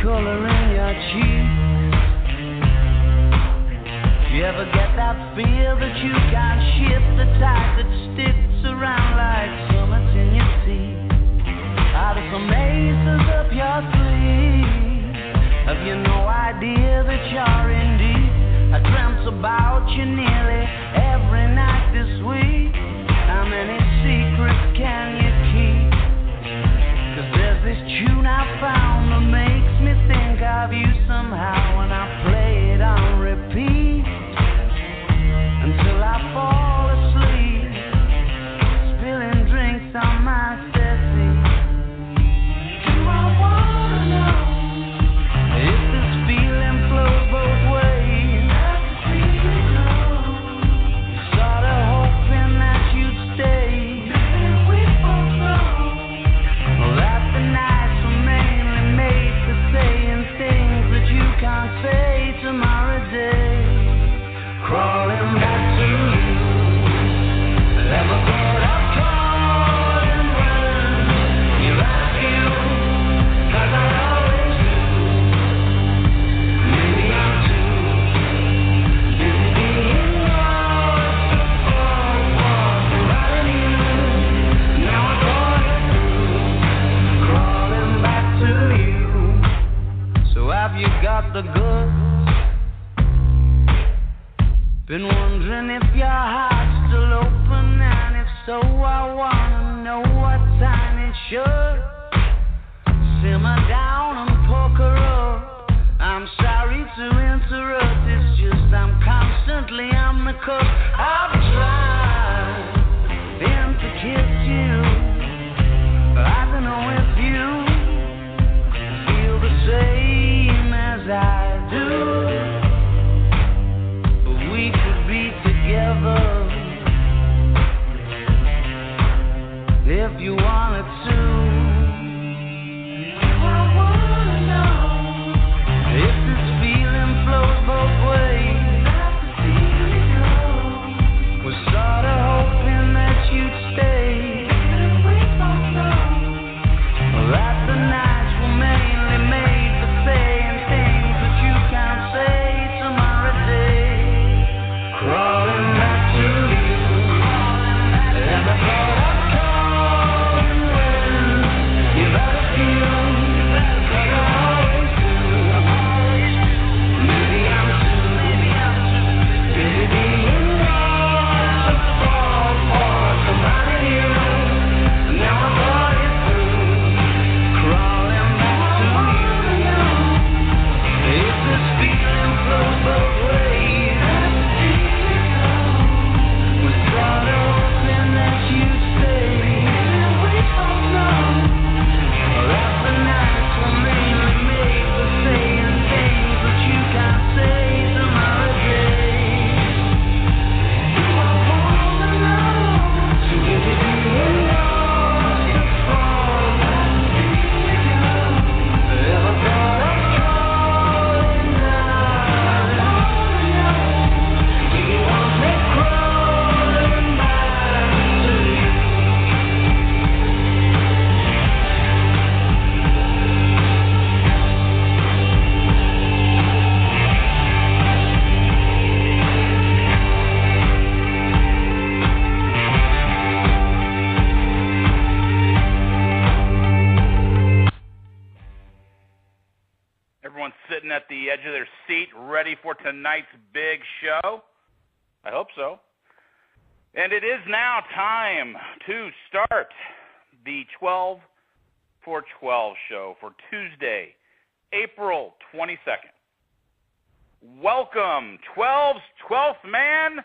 color in your cheeks. You ever get that feel that you can't shift the tide that sticks around like summits in your teeth? Out of some aces up your sleeve, have you no idea that you're in deep? I dreamt about you nearly every night this week. How many secrets can you keep? 'Cause there's this tune I found that makes me think of you somehow, and I play it on repeat until I fall asleep, spilling drinks on my settee. Do I wanna know if this feeling flows both ways? Sorta hoping that you'd stay. We both know that the nights were mainly made for saying things that you can't say tomorrow day. Crawling back to you, never thought I'd call and run. You like you, 'cause I always do. Maybe I'm too busy being lost to fall for running you. Now I got it through, crawling back to you. So have you got the goods? Been wondering if your heart's still open, and if so, I wanna know what time it should. Simmer down and poker up. I'm sorry to interrupt, it's just I'm constantly on the cuff. I've tried to kiss you. I don't know if you feel the same as I do. We could be together if you wanted to. I wanna know if this feeling flows both ways. We're sorta hoping that you'd stay. That the nights were mainly made for saying things that you can't say tomorrow day. Crawling back to you, and I thought I'd call and run. You better feel, 'cause I always do. Maybe I'm too busy being lost to fall for somebody new. Now I got it through, crawling back to you. If this feeling flows both ways, we're sorta hoping that you stay. We both know that the nights were mainly made for saying things that you can't say tomorrow day. Do I wanna know? So if it being lost to fall, ever thought of calling now? Do you want me crawling back to you? Everyone's sitting at the edge of their seat, ready for tonight's big show. I hope so. And it is now time to start the 12 for 12 show for Tuesday, April 22nd. Welcome, 12th man,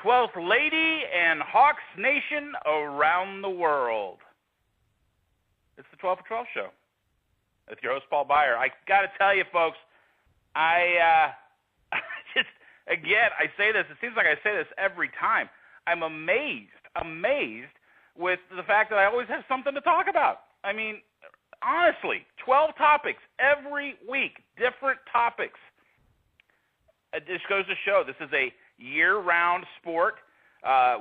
12th lady, and Hawks Nation around the world. It's the 12 for 12 show. With your host, Paul Beyer. I got to tell you, folks, I say this, it seems like I say this every time. I'm amazed with the fact that I always have something to talk about. I mean, honestly, 12 topics every week, different topics. It just goes to show this is a year-round sport.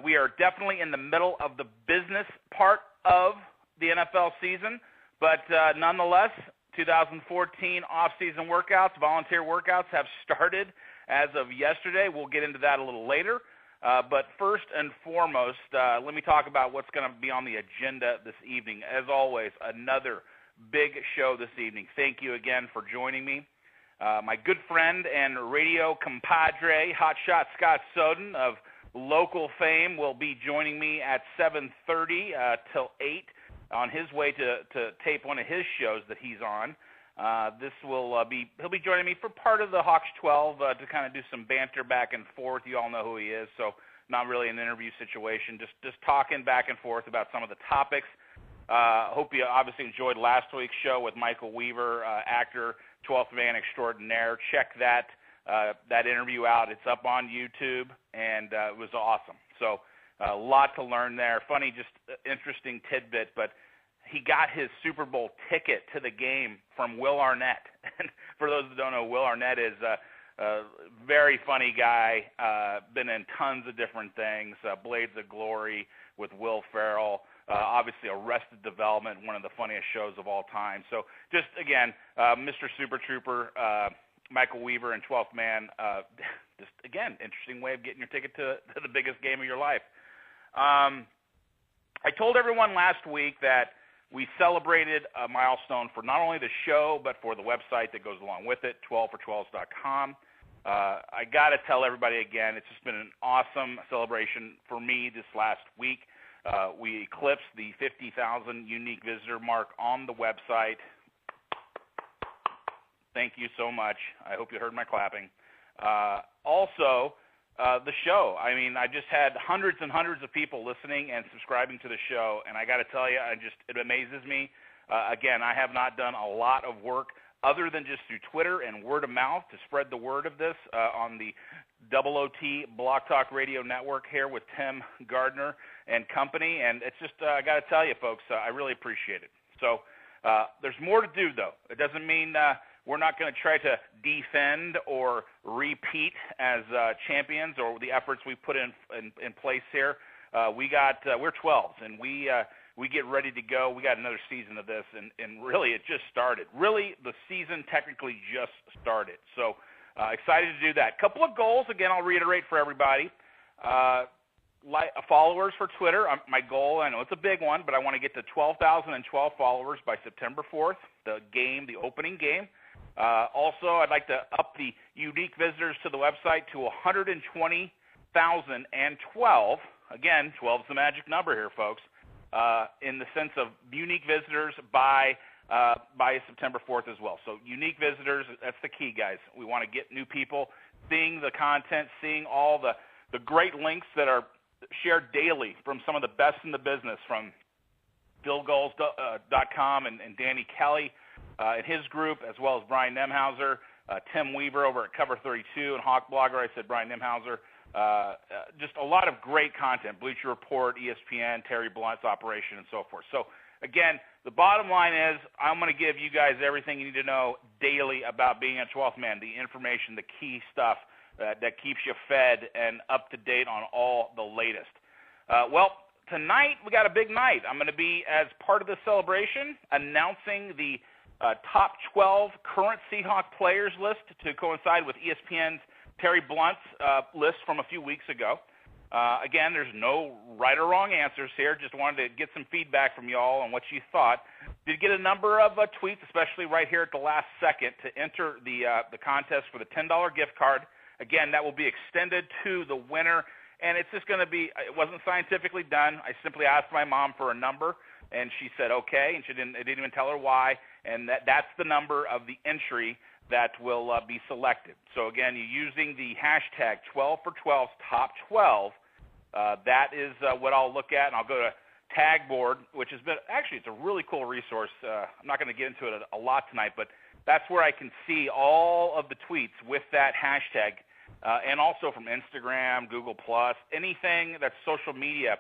We are definitely in the middle of the business part of the NFL season, but nonetheless, 2014 off-season workouts, volunteer workouts have started as of yesterday. We'll get into that a little later. But first and foremost, let me talk about what's going to be on the agenda this evening. As always, another big show this evening. Thank you again for joining me. My good friend and radio compadre, hotshot Scott Soden of local fame, will be joining me at 7:30 till 8 on his way to tape one of his shows that he's on. He'll be joining me for part of the Hawks 12 to kind of do some banter back and forth. You all know who he is, so not really an interview situation, just talking back and forth about some of the topics. Hope you obviously enjoyed last week's show with Michael Weaver, actor, 12th man extraordinaire. Check that interview out. It's up on YouTube, and it was awesome. So a lot to learn there. Funny, just interesting tidbit, but he got his Super Bowl ticket to the game from Will Arnett. And for those that don't know, Will Arnett is a very funny guy, been in tons of different things, Blades of Glory with Will Ferrell, obviously Arrested Development, one of the funniest shows of all time. So just, again, Mr. Super Trooper, Michael Weaver, and 12th Man, just, again, interesting way of getting your ticket to the biggest game of your life. I told everyone last week that we celebrated a milestone for not only the show, but for the website that goes along with it, 12for12s.com. I got to tell everybody again, it's just been an awesome celebration for me this last week. We eclipsed the 50,000 unique visitor mark on the website. Thank you so much. I hope you heard my clapping. Also, the show. I mean, I just had hundreds and hundreds of people listening and subscribing to the show, and I got to tell you, it amazes me. Again, I have not done a lot of work other than just through Twitter and word of mouth to spread the word of this on the OOT Blog Talk Radio Network here with Tim Gardner and company, and it's just, I got to tell you, folks, I really appreciate it. So there's more to do, though. It doesn't mean we're not going to try to defend or repeat as champions or the efforts we put in place here. We're 12s, and we get ready to go. We got another season of this, and really it just started. Really, the season technically just started. So excited to do that. Couple of goals, again, I'll reiterate for everybody. Followers for Twitter, my goal, I know it's a big one, but I want to get to 12,012 followers by September 4th, the opening game. Also, I'd like to up the unique visitors to the website to 120,012. Again, 12 is the magic number here, folks, in the sense of unique visitors by September 4th as well. So unique visitors, that's the key, guys. We want to get new people seeing the content, seeing all the great links that are shared daily from some of the best in the business, from fieldgoals.com and Danny Kelly and his group, as well as Brian Nemhauser, Tim Weaver over at Cover 32, and Hawk Blogger, I said Brian Nemhauser. Just a lot of great content, Bleacher Report, ESPN, Terry Blunt's operation, and so forth. So, again, the bottom line is I'm going to give you guys everything you need to know daily about being a 12th man, the information, the key stuff that keeps you fed and up to date on all the latest. Well, tonight we got a big night. I'm going to be, as part of the celebration, announcing the top 12 current Seahawks players list to coincide with ESPN's Terry Blunt's list from a few weeks ago. Again, there's no right or wrong answers here. Just wanted to get some feedback from y'all on what you thought. Did get a number of tweets, especially right here at the last second, to enter the contest for the $10 gift card. Again, that will be extended to the winner, and it's just going to be, it wasn't scientifically done. I simply asked my mom for a number, and she said okay, and I didn't even tell her why, and that's the number of the entry that will be selected. So again, you're using the hashtag 12for12s top 12. That is what I'll look at, and I'll go to Tagboard, which has been, actually, it's a really cool resource. I'm not going to get into it a lot tonight, but that's where I can see all of the tweets with that hashtag, and also from Instagram, Google+, anything that's social media.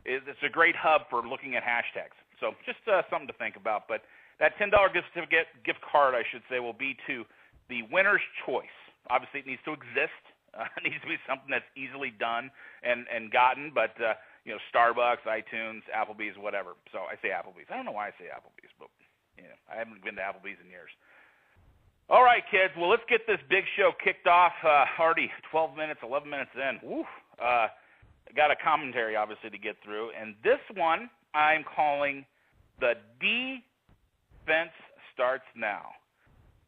It's a great hub for looking at hashtags. So just something to think about. But that $10 gift card, I should say, will be to the winner's choice. Obviously, it needs to exist. It needs to be something that's easily done and gotten, but Starbucks, iTunes, Applebee's, whatever. So I say Applebee's. I don't know why I say Applebee's, but I haven't been to Applebee's in years. All right, kids. Well, let's get this big show kicked off. Already 12 minutes, 11 minutes in. Woo. Got a commentary, obviously, to get through. And this one I'm calling the De-fense starts now.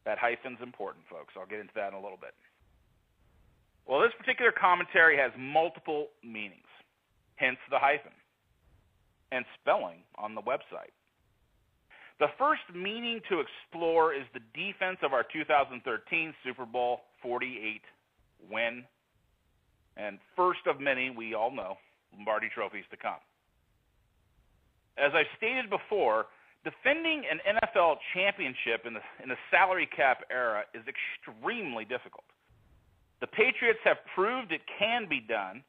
That hyphen's important, folks. I'll get into that in a little bit. Well, this particular commentary has multiple meanings, hence the hyphen, and spelling on the website. The first meaning to explore is the defense of our 2013 Super Bowl 48 win, and first of many, we all know, Lombardi trophies to come. As I've stated before, defending an NFL championship in the salary cap era is extremely difficult. The Patriots have proved it can be done,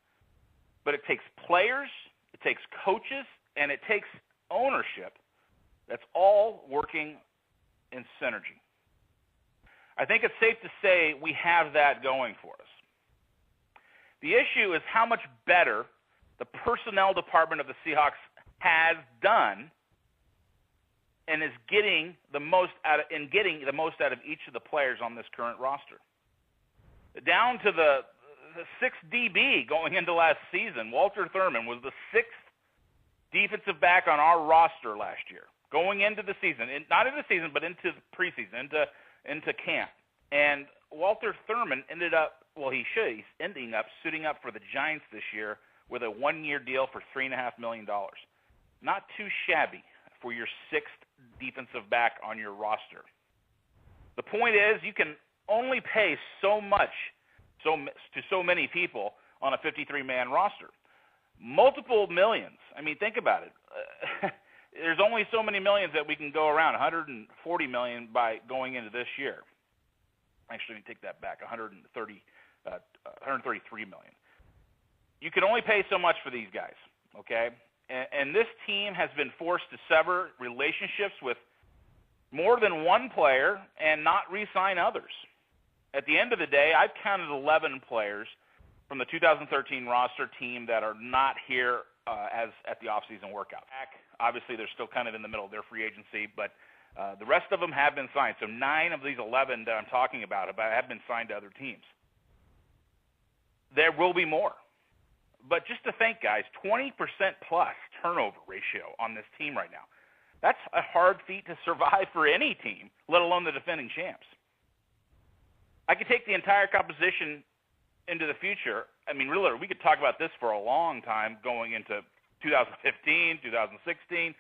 but it takes players, it takes coaches, and it takes ownership that's all working in synergy. I think it's safe to say we have that going for us. The issue is how much better the personnel department of the Seahawks has done and is getting the most out of each of the players on this current roster. Down to the sixth DB going into last season, Walter Thurman was the sixth defensive back on our roster last year, going into the season, not into the season, but into the preseason, into camp. And Walter Thurman he's ending up suiting up for the Giants this year with a one-year deal for $3.5 million. Not too shabby for your sixth defensive back on your roster. The point is, you can only pay so much to so many people on a 53-man roster. Multiple millions. I mean, think about it. There's only so many millions that we can go around. 140 million by going into this year. Actually, let me take that back. 133 million. You can only pay so much for these guys, okay? And this team has been forced to sever relationships with more than one player and not re-sign others. At the end of the day, I've counted 11 players from the 2013 roster team that are not here as at the offseason workout. Obviously, they're still kind of in the middle of their free agency, but the rest of them have been signed. So 9 of these 11 that I'm talking about have been signed to other teams. There will be more. But just to think, guys, 20% plus turnover ratio on this team right now. That's a hard feat to survive for any team, let alone the defending champs. I could take the entire composition into the future. I mean, really, we could talk about this for a long time going into 2015, 2016,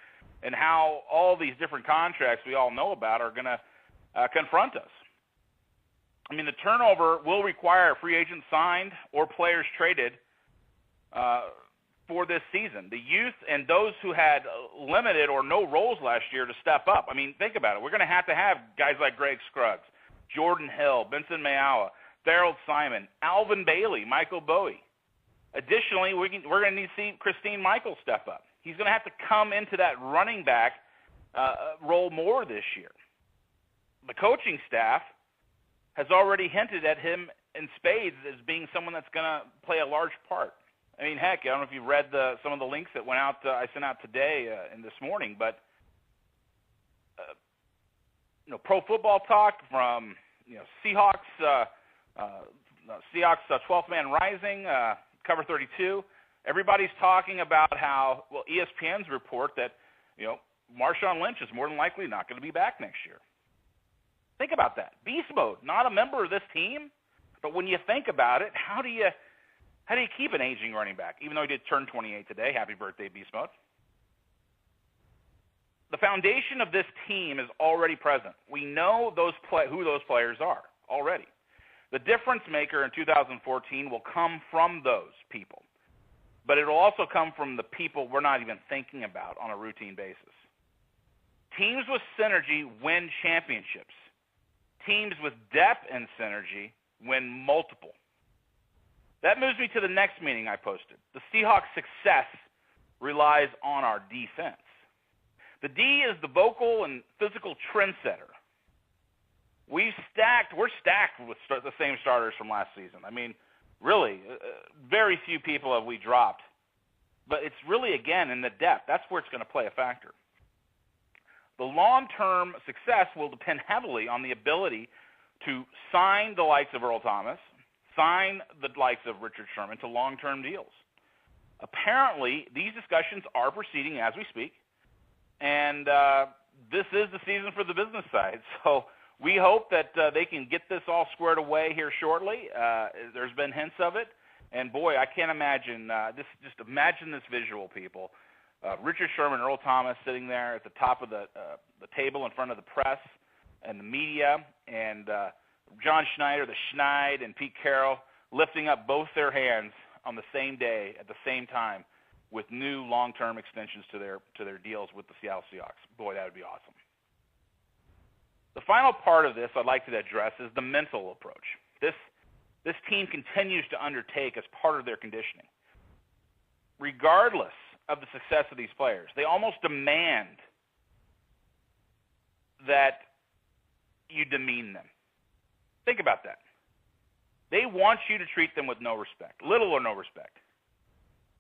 and how all these different contracts we all know about are going to confront us. I mean, the turnover will require free agents signed or players traded for this season. The youth and those who had limited or no roles last year to step up. I mean, think about it. We're going to have guys like Greg Scruggs, Jordan Hill, Benson Mayowa, Darrell Simon, Alvin Bailey, Michael Bowie. Additionally, we're going to need to see Christine Michael step up. He's going to have to come into that running back role more this year. The coaching staff has already hinted at him in spades as being someone that's going to play a large part. I mean, heck, I don't know if you've read some of the links that went out. I sent out today and this morning, but Pro Football Talk from Seahawks, Seahawks 12th Man Rising, Cover 32. Everybody's talking about how ESPN's report that Marshawn Lynch is more than likely not going to be back next year. Think about that. Beast mode, not a member of this team, but when you think about it, how do you keep an aging running back? Even though he did turn 28 today, happy birthday, Beast mode. The foundation of this team is already present. We know who those players are already. The difference maker in 2014 will come from those people, but it will also come from the people we're not even thinking about on a routine basis. Teams with synergy win championships. Teams with depth and synergy win multiple. That moves me to the next meeting I posted. The Seahawks' success relies on our defense. The D is the vocal and physical trendsetter. We're stacked with the same starters from last season. I mean, really, very few people have we dropped. But it's really, again, in the depth. That's where it's going to play a factor. The long-term success will depend heavily on the ability to sign the likes of Earl Thomas, sign the likes of Richard Sherman to long-term deals. Apparently, these discussions are proceeding as we speak, and this is the season for the business side. So we hope that they can get this all squared away here shortly. There's been hints of it, and boy, I can't imagine this. Just imagine this visual, people. Richard Sherman, Earl Thomas sitting there at the top of the table in front of the press and the media, and John Schneider, the Schneid, and Pete Carroll lifting up both their hands on the same day at the same time with new long-term extensions to their deals with the Seattle Seahawks. Boy, that would be awesome. The final part of this I'd like to address is the mental approach. This team continues to undertake as part of their conditioning. Regardless of the success of these players, they almost demand that you demean them. Think about that. They want you to treat them with no respect, little or no respect.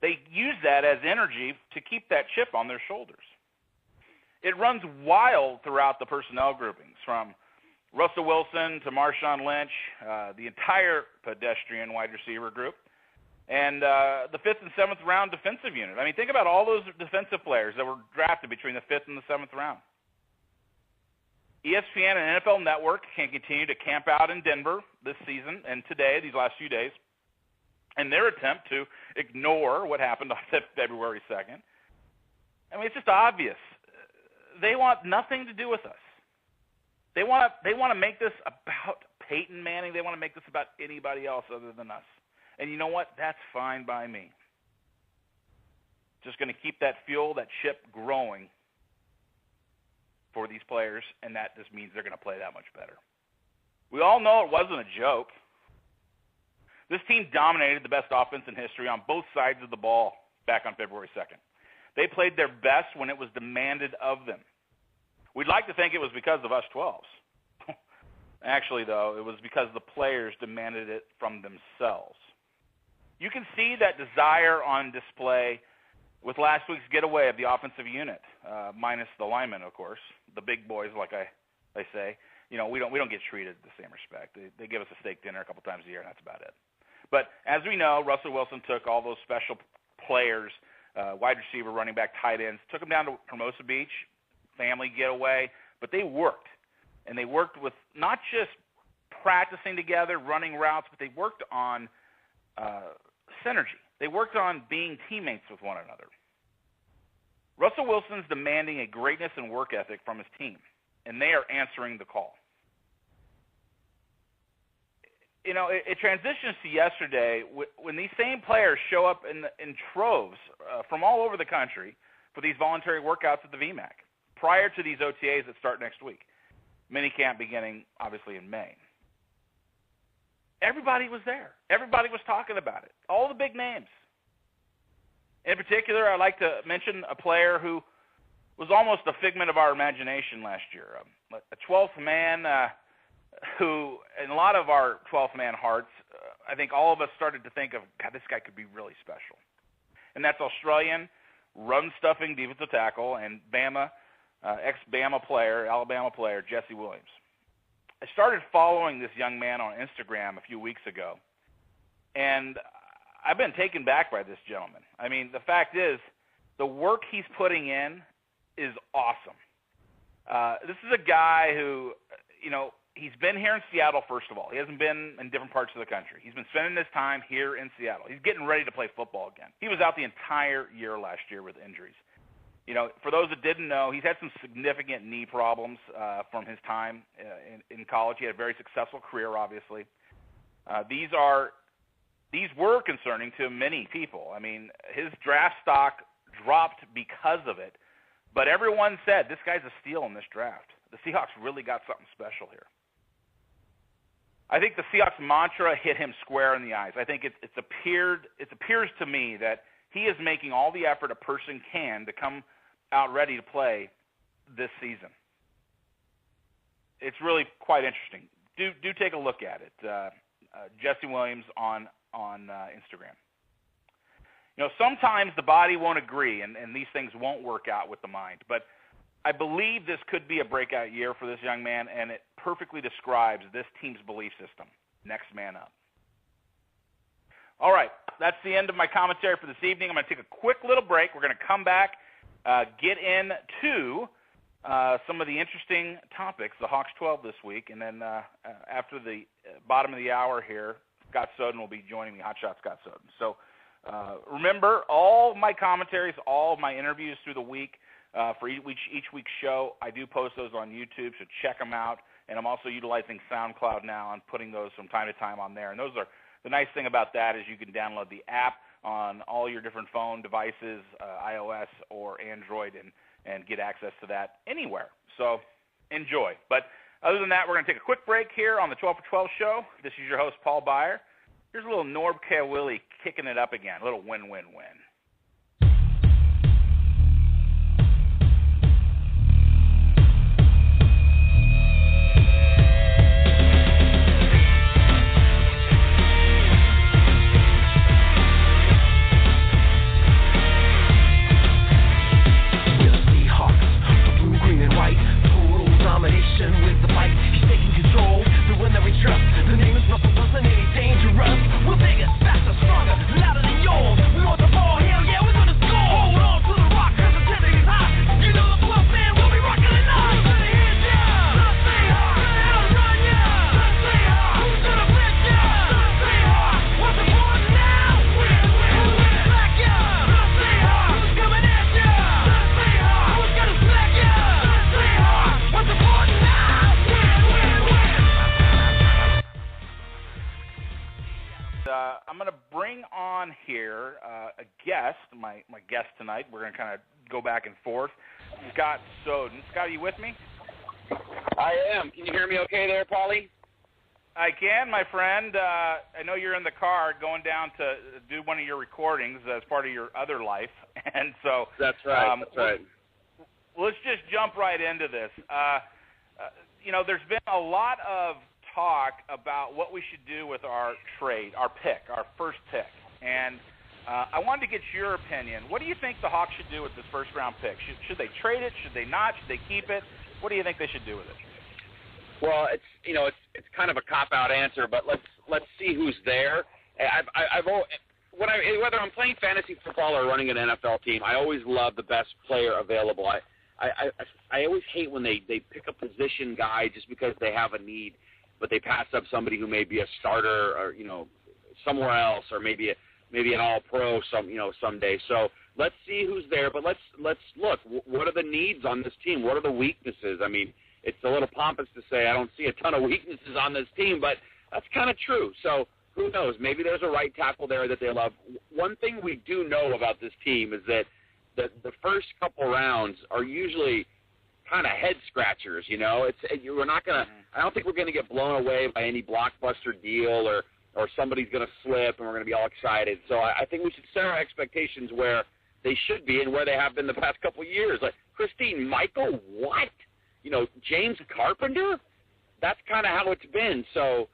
They use that as energy to keep that chip on their shoulders. It runs wild throughout the personnel groupings, from Russell Wilson to Marshawn Lynch, the entire pedestrian wide receiver group, and the 5th and 7th round defensive unit. I mean, think about all those defensive players that were drafted between the 5th and the 7th round. ESPN and NFL Network can continue to camp out in Denver this season and today, these last few days, in their attempt to ignore what happened on February 2nd. I mean, it's just obvious. They want nothing to do with us. They want to make this about Peyton Manning. They want to make this about anybody else other than us. And you know what? That's fine by me. Just going to keep that fuel, that ship growing for these players, and that just means they're going to play that much better. We all know it wasn't a joke. This team dominated the best offense in history on both sides of the ball back on February 2nd. They played their best when it was demanded of them. We'd like to think it was because of us 12s. Actually, though, it was because the players demanded it from themselves. You can see that desire on display with last week's getaway of the offensive unit, minus the linemen, of course, the big boys, like I say. You know, we don't get treated the same respect. They give us a steak dinner a couple times a year, and that's about it. But as we know, Russell Wilson took all those special players, wide receiver, running back, tight ends, took them down to Hermosa Beach, family getaway, but they worked. And they worked with not just practicing together, running routes, but they worked on synergy. They worked on being teammates with one another. Russell Wilson's demanding a greatness and work ethic from his team, and they are answering the call. You know, it transitions to yesterday when these same players show up in troves from all over the country for these voluntary workouts at the VMAC prior to these OTAs that start next week. Minicamp beginning, obviously, in May. Everybody was there. Everybody was talking about it. All the big names. In particular, I'd like to mention a player who was almost a figment of our imagination last year, a 12th man who, in a lot of our 12th man hearts, I think all of us started to think of, God, this guy could be really special. And that's Australian run-stuffing defensive tackle and ex-Bama player, Alabama player, Jesse Williams. I started following this young man on Instagram a few weeks ago, and I've been taken back by this gentleman. I mean, the fact is, the work he's putting in is awesome. This is a guy who, you know, he's been here in Seattle, first of all. He hasn't been in different parts of the country. He's been spending his time here in Seattle. He's getting ready to play football again. He was out the entire year last year with injuries. You know, for those that didn't know, he's had some significant knee problems from his time in college. He had a very successful career, obviously. These were concerning to many people. I mean, his draft stock dropped because of it, but everyone said, this guy's a steal in this draft. The Seahawks really got something special here. I think the Seahawks mantra hit him square in the eyes. I think it appears to me that he is making all the effort a person can to come out ready to play this season. It's really quite interesting. Do take a look at it. Jesse Williams on Instagram. You know, sometimes the body won't agree, and these things won't work out with the mind. But I believe this could be a breakout year for this young man, and it perfectly describes this team's belief system. Next man up. All right, that's the end of my commentary for this evening. I'm going to take a quick little break. We're going to come back, get into some of the interesting topics, the Hawks 12 this week, and then after the bottom of the hour here, Scott Soden will be joining me, Hotshot Scott Soden. So remember, all my commentaries, all of my interviews through the week, for each week's show, I do post those on YouTube, so check them out. And I'm also utilizing SoundCloud now and putting those from time to time on there. And those are the nice thing about that is you can download the app on all your different phone devices, iOS or Android, and get access to that anywhere. So enjoy. But other than that, we're going to take a quick break here on the 12 for 12 show. This is your host, Paul Beyer. Here's a little Norb K. Willie kicking it up again, a little win-win-win. With the fight, he's taking control. The one that we trust. The name is Russell Wilson, and he's dangerous. We're bigger, faster, stronger, louder than yours. We want the ball, hell yeah, we're gonna score. Hold on to the rock, cause the temperature is hot. You know the club, man, we'll be rocking tonight. Let it hit ya. Let's stay hard. Let it outrun ya. Let's stay hard. Who's gonna blitz ya? Let's stay hard. What's important now? Win, win, who's gonna back ya? Let's stay hard. Who's coming at ya? Let's stay hard. Who's gonna smack ya? Let's stay hard. What's important now? I'm going to bring on here a guest, my guest tonight. We're going to kind of go back and forth. Scott Soden. Scott, are you with me? I am. Can you hear me okay there, Paulie? I can, my friend. I know you're in the car going down to do one of your recordings as part of your other life. And so that's right. That's right. Let's just jump right into this. There's been a lot of talk about what we should do with our trade, our first pick. And I wanted to get your opinion. What do you think the Hawks should do with this first-round pick? Should they trade it? Should they not? Should they keep it? What do you think they should do with it? Well, it's kind of a cop-out answer, but let's see who's there. Whether I'm playing fantasy football or running an NFL team, I always love the best player available. I always hate when they pick a position guy just because they have a need, but they pass up somebody who may be a starter or somewhere else, or maybe an all-pro someday. So let's see who's there, but let's look. What are the needs on this team? What are the weaknesses? I mean, it's a little pompous to say I don't see a ton of weaknesses on this team, but that's kind of true. So who knows? Maybe there's a right tackle there that they love. One thing we do know about this team is that the first couple rounds are usually kind of head scratchers. We're not gonna. I don't think we're gonna get blown away by any blockbuster deal or somebody's gonna slip and we're gonna be all excited. So I think we should set our expectations where they should be and where they have been the past couple of years. Like Christine Michael, what? James Carpenter. That's kind of how it's been. So,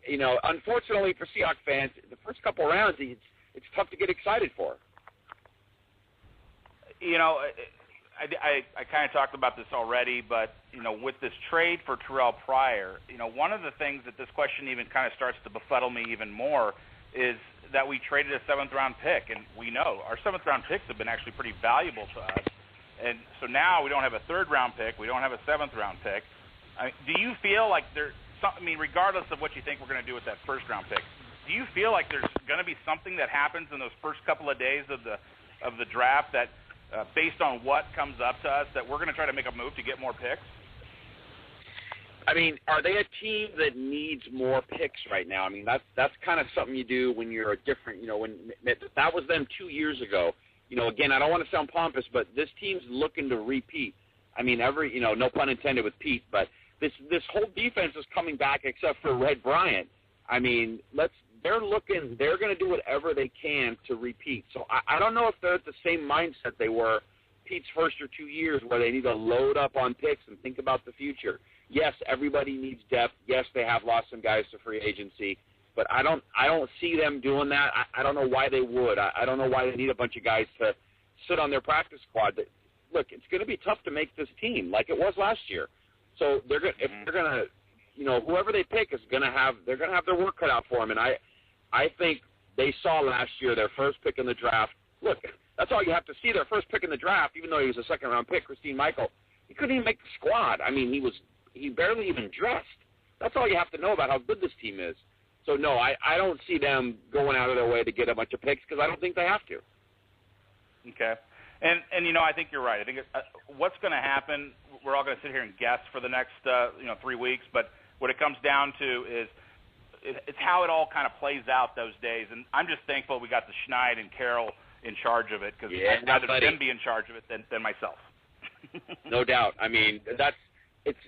unfortunately for Seahawks fans, the first couple of rounds it's tough to get excited for. I kind of talked about this already, but, with this trade for Terrell Pryor, one of the things that this question even kind of starts to befuddle me even more is that we traded a seventh-round pick, and we know our seventh-round picks have been actually pretty valuable to us. And so now we don't have a third-round pick, we don't have a seventh-round pick. Do you feel like regardless of what you think we're going to do with that first-round pick, do you feel like there's going to be something that happens in those first couple of days of the draft that, based on what comes up to us, that we're going to try to make a move to get more picks? I mean, are they a team that needs more picks right now? I mean, that's kind of something you do when you're a different, when that was them 2 years ago. Again, I don't want to sound pompous, but this team's looking to repeat. I mean, no pun intended with Pete, but this whole defense is coming back except for Red Bryant. I mean, they're going to do whatever they can to repeat. So I don't know if they're at the same mindset they were Pete's first or 2 years, where they need to load up on picks and think about the future. Yes, everybody needs depth. Yes, they have lost some guys to free agency, but I don't see them doing that. I don't know why they would. I don't know why they need a bunch of guys to sit on their practice squad. look, it's going to be tough to make this team like it was last year. So they're going if they're going to, whoever they pick is going to have they're going to have their work cut out for them. And I think they saw last year their first pick in the draft. Look, that's all you have to see. Their first pick in the draft, even though he was a second-round pick, Christine Michael, he couldn't even make the squad. I mean, he barely even dressed. That's all you have to know about how good this team is. So, no, I don't see them going out of their way to get a bunch of picks because I don't think they have to. Okay. And I think you're right. I think what's going to happen, we're all going to sit here and guess for the next 3 weeks, but what it comes down to is it's how it all kind of plays out those days. And I'm just thankful we got the Schneid and Carroll in charge of it because I'd rather them be in charge of it than myself. No doubt. I mean, it's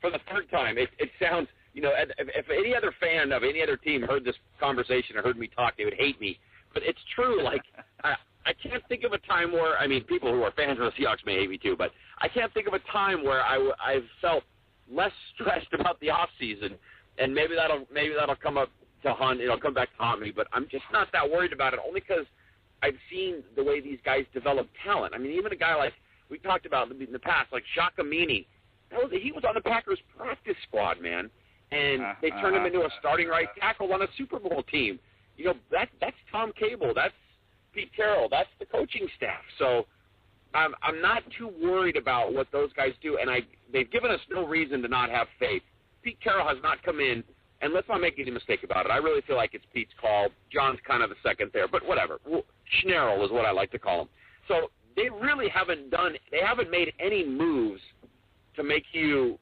for the third time. It sounds, if any other fan of any other team heard this conversation or heard me talk, they would hate me. But it's true. Like, I can't think of a time where, I mean, people who are fans of the Seahawks may hate me too, but I can't think of a time where I've felt less stressed about the off season. And maybe that'll come up to haunt. It'll come back to haunt me. But I'm just not that worried about it, only because I've seen the way these guys develop talent. I mean, even a guy like we talked about in the past, like Shaq Amini, he was on the Packers practice squad, man, and they turned him into a starting right tackle on a Super Bowl team. That's Tom Cable, that's Pete Carroll, that's the coaching staff. So I'm not too worried about what those guys do, and they've given us no reason to not have faith. Pete Carroll has not come in, and let's not make any mistake about it. I really feel like it's Pete's call. John's kind of the second there, but whatever. Schnerl is what I like to call him. So they really haven't made any moves to make you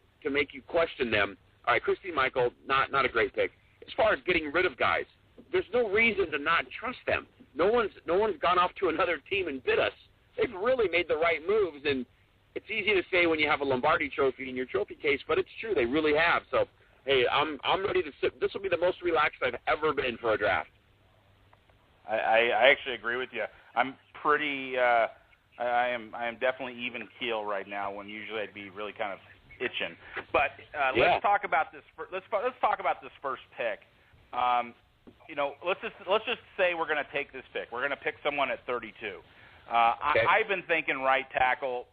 question them. All right, Christine Michael, not a great pick. As far as getting rid of guys, there's no reason to not trust them. No one's gone off to another team and bid us. They've really made the right moves, and it's easy to say when you have a Lombardi trophy in your trophy case, but it's true, they really have. So, hey, I'm ready to sit. This will be the most relaxed I've ever been for a draft. I actually agree with you. I'm pretty. I am definitely even keel right now when usually I'd be really kind of itching. But let's talk about this. Let's talk about this first pick. Let's just say we're going to take this pick. We're going to pick someone at 32. Okay. I've been thinking right tackle.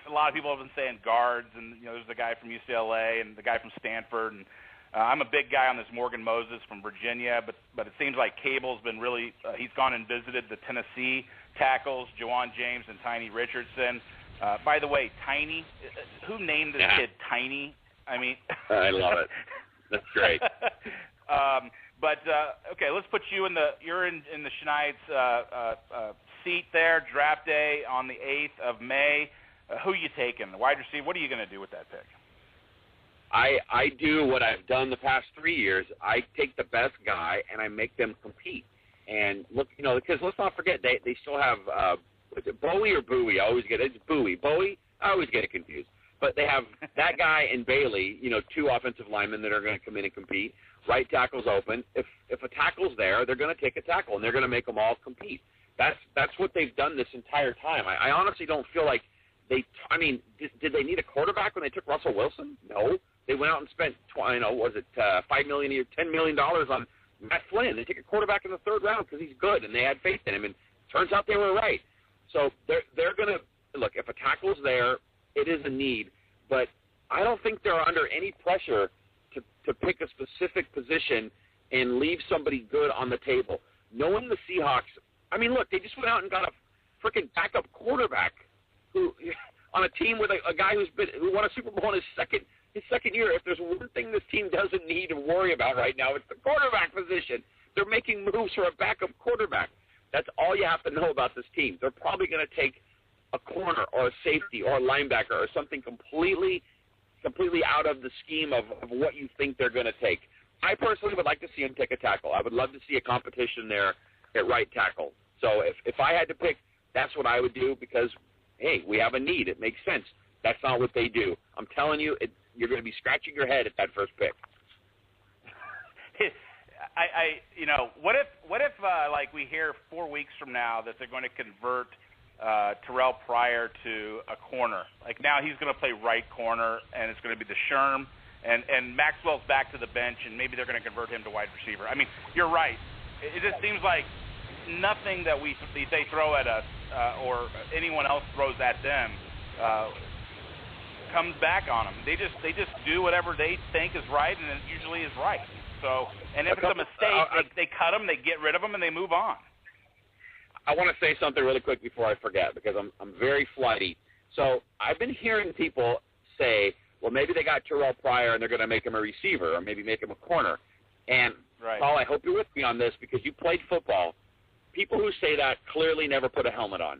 A lot of people have been saying guards, and there's the guy from UCLA and the guy from Stanford, and I'm a big guy on this Morgan Moses from Virginia, but it seems like Cable's been really he's gone and visited the Tennessee tackles, Juwan James and Tiny Richardson. By the way, Tiny, who named this kid Tiny? I mean, I love it. That's great. Okay, let's put you in the Schneid's seat there. Draft day on the 8th of May. Who are you taking? The wide receiver. What are you going to do with that pick? I do what I've done the past 3 years. I take the best guy and I make them compete. And look, because let's not forget they still have was it Bowie or Bowie? I always get it. It's Bowie. I always get it confused. But they have that guy and Bailey. Two offensive linemen that are going to come in and compete. Right tackle's open. If a tackle's there, they're going to take a tackle and they're going to make them all compete. That's what they've done this entire time. I honestly don't feel like did they need a quarterback when they took Russell Wilson? No. They went out and spent, $5 million a year, $10 million on Matt Flynn. They take a quarterback in the third round because he's good and they had faith in him. And turns out they were right. So they're going to look. If a tackle's there, it is a need. But I don't think they're under any pressure to pick a specific position and leave somebody good on the table. Knowing the Seahawks, look, they just went out and got a freaking backup quarterback who on a team with a guy who won a Super Bowl in his second year. If there's one thing this team doesn't need to worry about right now, it's the quarterback position. They're making moves for a backup quarterback. That's all you have to know about this team. They're probably going to take a corner or a safety or a linebacker or something completely out of the scheme of what you think they're going to take. I personally would like to see him take a tackle. I would love to see a competition there at right tackle. So if I had to pick, that's what I would do because, hey, we have a need. It makes sense. That's not what they do. I'm telling you, you're going to be scratching your head at that first pick. What if we hear 4 weeks from now that they're going to convert Terrell Pryor to a corner? Like now he's going to play right corner, and it's going to be the Sherm, and Maxwell's back to the bench, and maybe they're going to convert him to wide receiver. You're right. It just seems like nothing that they throw at us or anyone else throws at them comes back on them. They just do whatever they think is right, and it usually is right. So, and if it's a mistake, they cut them, they get rid of them, and they move on. I want to say something really quick before I forget, because I'm very flighty. So I've been hearing people say, well, maybe they got Terrell Pryor and they're going to make him a receiver or maybe make him a corner. And, Paul, I hope you're with me on this because you played football. People who say that clearly never put a helmet on.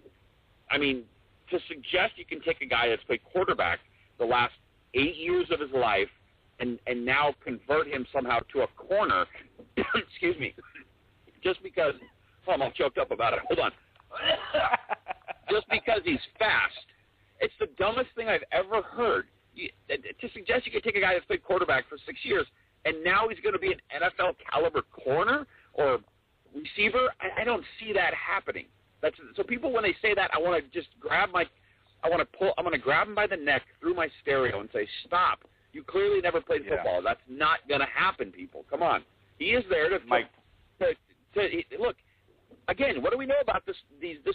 I mean, to suggest you can take a guy that's played quarterback the last 8 years of his life and now convert him somehow to a corner, excuse me, just because – I'm all choked up about it. Hold on. Just because he's fast. It's the dumbest thing I've ever heard. To suggest you could take a guy that's played quarterback for 6 years and now he's going to be an NFL caliber corner or receiver, I don't see that happening. So people, when they say that, I'm going to grab him by the neck through my stereo and say, stop. You clearly never played football. That's not going to happen, people. Come on. He is there to look. Again, what do we know about this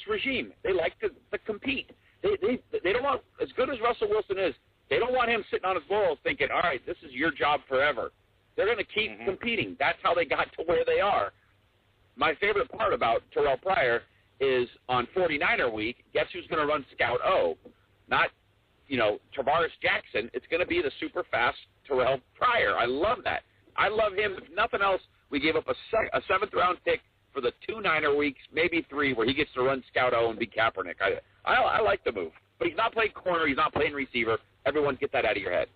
regime? They like to compete. They don't want, as good as Russell Wilson is, they don't want him sitting on his laurels thinking, all right, this is your job forever. They're going to keep competing. That's how they got to where they are. My favorite part about Terrell Pryor is on 49er week, guess who's going to run Scout O? Not, Tavares Jackson. It's going to be the super fast Terrell Pryor. I love that. I love him. If nothing else, we gave up a seventh-round pick for the 2 Niner weeks, maybe 3, where he gets to run Scout O and be Kaepernick. I like the move. But he's not playing corner. He's not playing receiver. Everyone get that out of your head.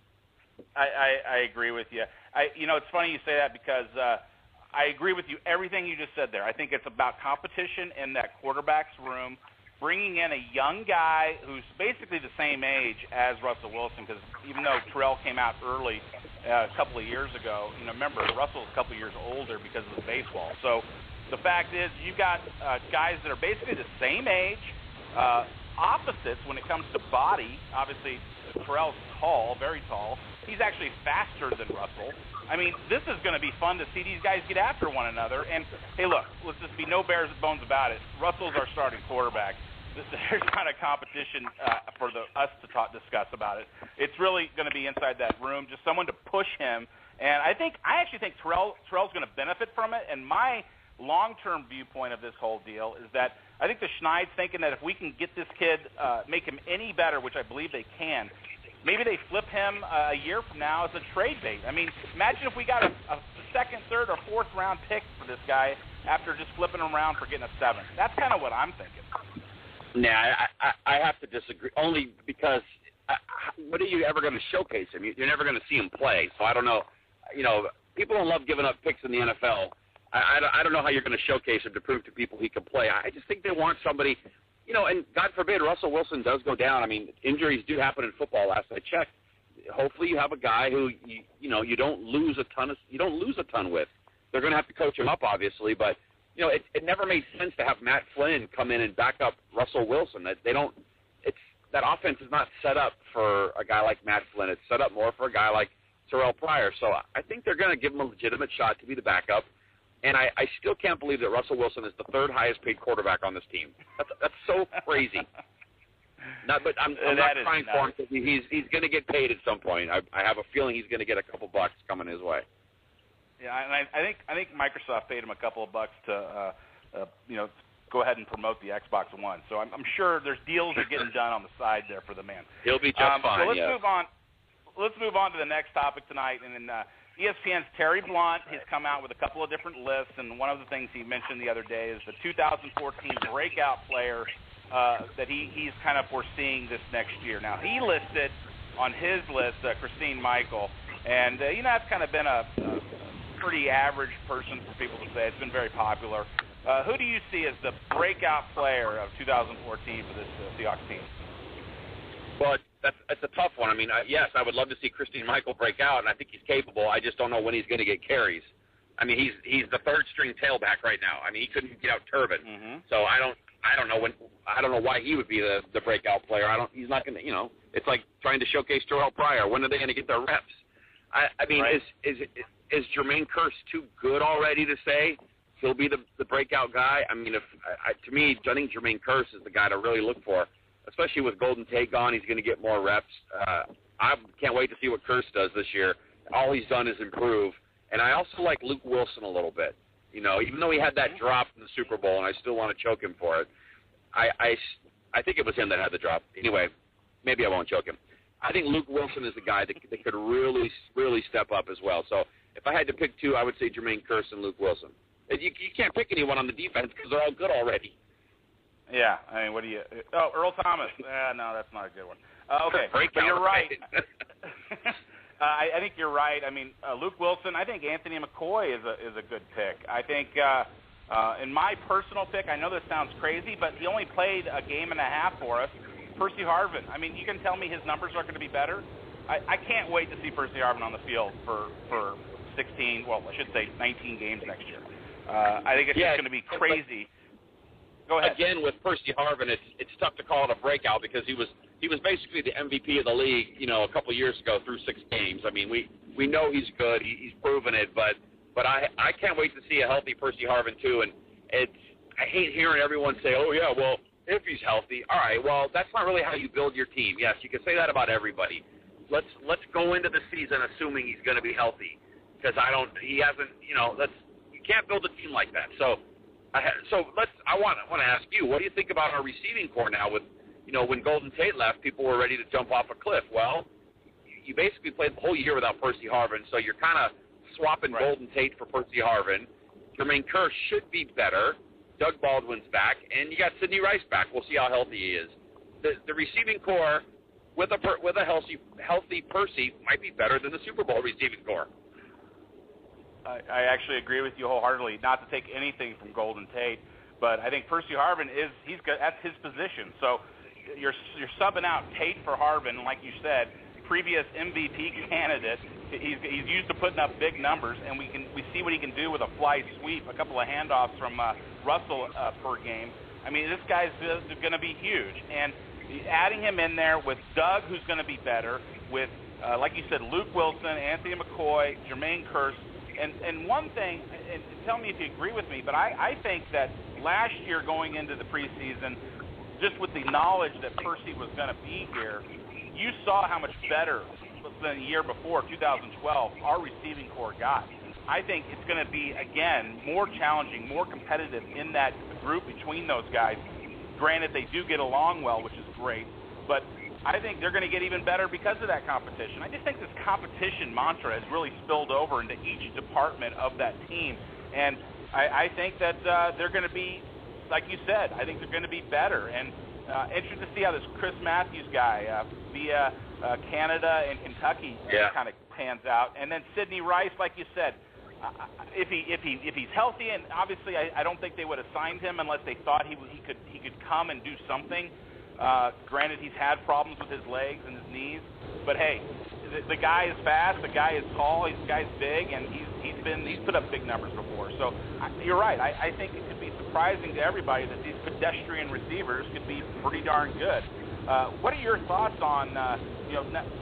I agree with you. It's funny you say that because I agree with you, everything you just said there. I think it's about competition in that quarterback's room, bringing in a young guy who's basically the same age as Russell Wilson, because even though Terrell came out early a couple of years ago, remember, Russell's a couple of years older because of the baseball. So the fact is you've got guys that are basically the same age, opposites when it comes to body. Obviously, Terrell's tall, very tall. He's actually faster than Russell. I mean, this is going to be fun to see these guys get after one another. And, hey, look, let's just be no bears bones about it. Russell's our starting quarterback. There's not a competition for us to discuss about it. It's really going to be inside that room, just someone to push him. And I actually think Terrell's going to benefit from it. And my long-term viewpoint of this whole deal is that I think the Schneid's thinking that if we can get this kid, make him any better, which I believe they can, maybe they flip him a year from now as a trade bait. I mean, imagine if we got a second, third, or fourth round pick for this guy after just flipping him around for getting a 7th. That's kind of what I'm thinking. Nah, I have to disagree, only because what are you ever going to showcase him? You're never going to see him play. So I don't know. People don't love giving up picks in the NFL. I don't know how you're going to showcase him to prove to people he can play. I just think they want somebody, and God forbid Russell Wilson does go down. I mean, injuries do happen in football. Last I checked, hopefully you have a guy who you don't lose a ton with. They're going to have to coach him up, obviously, but it never made sense to have Matt Flynn come in and back up Russell Wilson. That offense is not set up for a guy like Matt Flynn. It's set up more for a guy like Terrell Pryor. So I think they're going to give him a legitimate shot to be the backup. And I still can't believe that Russell Wilson is the 3rd highest paid quarterback on this team. That's so crazy. But I'm not crying for him because he's going to get paid at some point. I have a feeling he's going to get a couple bucks coming his way. Yeah, and I think Microsoft paid him a couple of bucks to go ahead and promote the Xbox One. So I'm sure there's deals are getting done on the side there for the man. He'll be just fine. So let's move on. Let's move on to the next topic tonight, and then. ESPN's Terry Blunt has come out with a couple of different lists, and one of the things he mentioned the other day is the 2014 breakout player that he's kind of foreseeing this next year. Now, he listed on his list Christine Michael, and that's kind of been a pretty average person for people to say. It's been very popular. Who do you see as the breakout player of 2014 for this Seahawks team? Well, that's a tough one. I mean, yes, I would love to see Christine Michael break out, and I think he's capable. I just don't know when he's going to get carries. I mean, he's the 3rd-string tailback right now. I mean, he couldn't get out Turbin. So I don't know why he would be the breakout player. He's not going to. It's like trying to showcase Terrell Pryor. When are they going to get their reps? I mean, right. Is Jermaine Kearse too good already to say he'll be the breakout guy. I mean, to me, I think Jermaine Kearse is the guy to really look for, especially with Golden Tate gone. He's going to get more reps. I can't wait to see what Kearse does this year. All he's done is improve. And I also like Luke Wilson a little bit. You know, even though he had that drop in the Super Bowl, and I still want to choke him for it, I think it was him that had the drop. Anyway, maybe I won't choke him. I think Luke Wilson is the guy that could really, really step up as well. So if I had to pick two, I would say Jermaine Kearse and Luke Wilson. You can't pick anyone on the defense because they're all good already. Yeah, I mean, what do you – oh, Earl Thomas. No, that's not a good one. Okay, but you're right. I think you're right. I mean, Luke Wilson, I think Anthony McCoy is a good pick. I think in my personal pick, I know this sounds crazy, but he only played a game and a half for us, Percy Harvin. I mean, you can tell me his numbers are going to be better. I can't wait to see Percy Harvin on the field for 16, well, I should say 19 games next year. I think it's just going to be crazy. Go ahead. Again, with Percy Harvin, it's tough to call it a breakout because he was basically the MVP of the league, you know, a couple of years ago through 6 games. I mean, we know he's good. He's proven it, but I can't wait to see a healthy Percy Harvin too. And I hate hearing everyone say, oh yeah, well, if he's healthy, all right. Well, that's not really how you build your team. Yes, you can say that about everybody. Let's go into the season assuming he's going to be healthy because he hasn't, you know, you can't build a team like that. So I want to ask you, what do you think about our receiving core now? With, you know, when Golden Tate left, people were ready to jump off a cliff. Well, you basically played the whole year without Percy Harvin, so you're kind of swapping right. Golden Tate for Percy Harvin. Jermaine Kearse should be better. Doug Baldwin's back, and you got Sidney Rice back. We'll see how healthy he is. The receiving core with a healthy Percy might be better than the Super Bowl receiving core. I actually agree with you wholeheartedly. Not to take anything from Golden Tate, but I think Percy Harvin that's his position. So you're subbing out Tate for Harvin, like you said, previous MVP candidate. He's used to putting up big numbers, and we see what he can do with a fly sweep, a couple of handoffs from Russell per game. I mean, this guy's going to be huge, and adding him in there with Doug, who's going to be better, with like you said, Luke Wilson, Anthony McCoy, Jermaine Kearse. And one thing, and tell me if you agree with me, but I think that last year going into the preseason, just with the knowledge that Percy was going to be here, you saw how much better than the year before, 2012, our receiving core got. I think it's going to be, again, more challenging, more competitive in that group between those guys. Granted, they do get along well, which is great, but I think they're going to get even better because of that competition. I just think this competition mantra has really spilled over into each department of that team. And I think that they're going to be, like you said, I think they're going to be better. And interested to see how this Chris Matthews guy via Canada and Kentucky kind of pans out. And then Sidney Rice, like you said, if he's healthy, and obviously I don't think they would have signed him unless they thought he could come and do something. Granted, he's had problems with his legs and his knees, but hey, the guy is fast, the guy is tall, the guy's big, and he's put up big numbers before. So you're right. I think it could be surprising to everybody that these pedestrian receivers could be pretty darn good. What are your thoughts on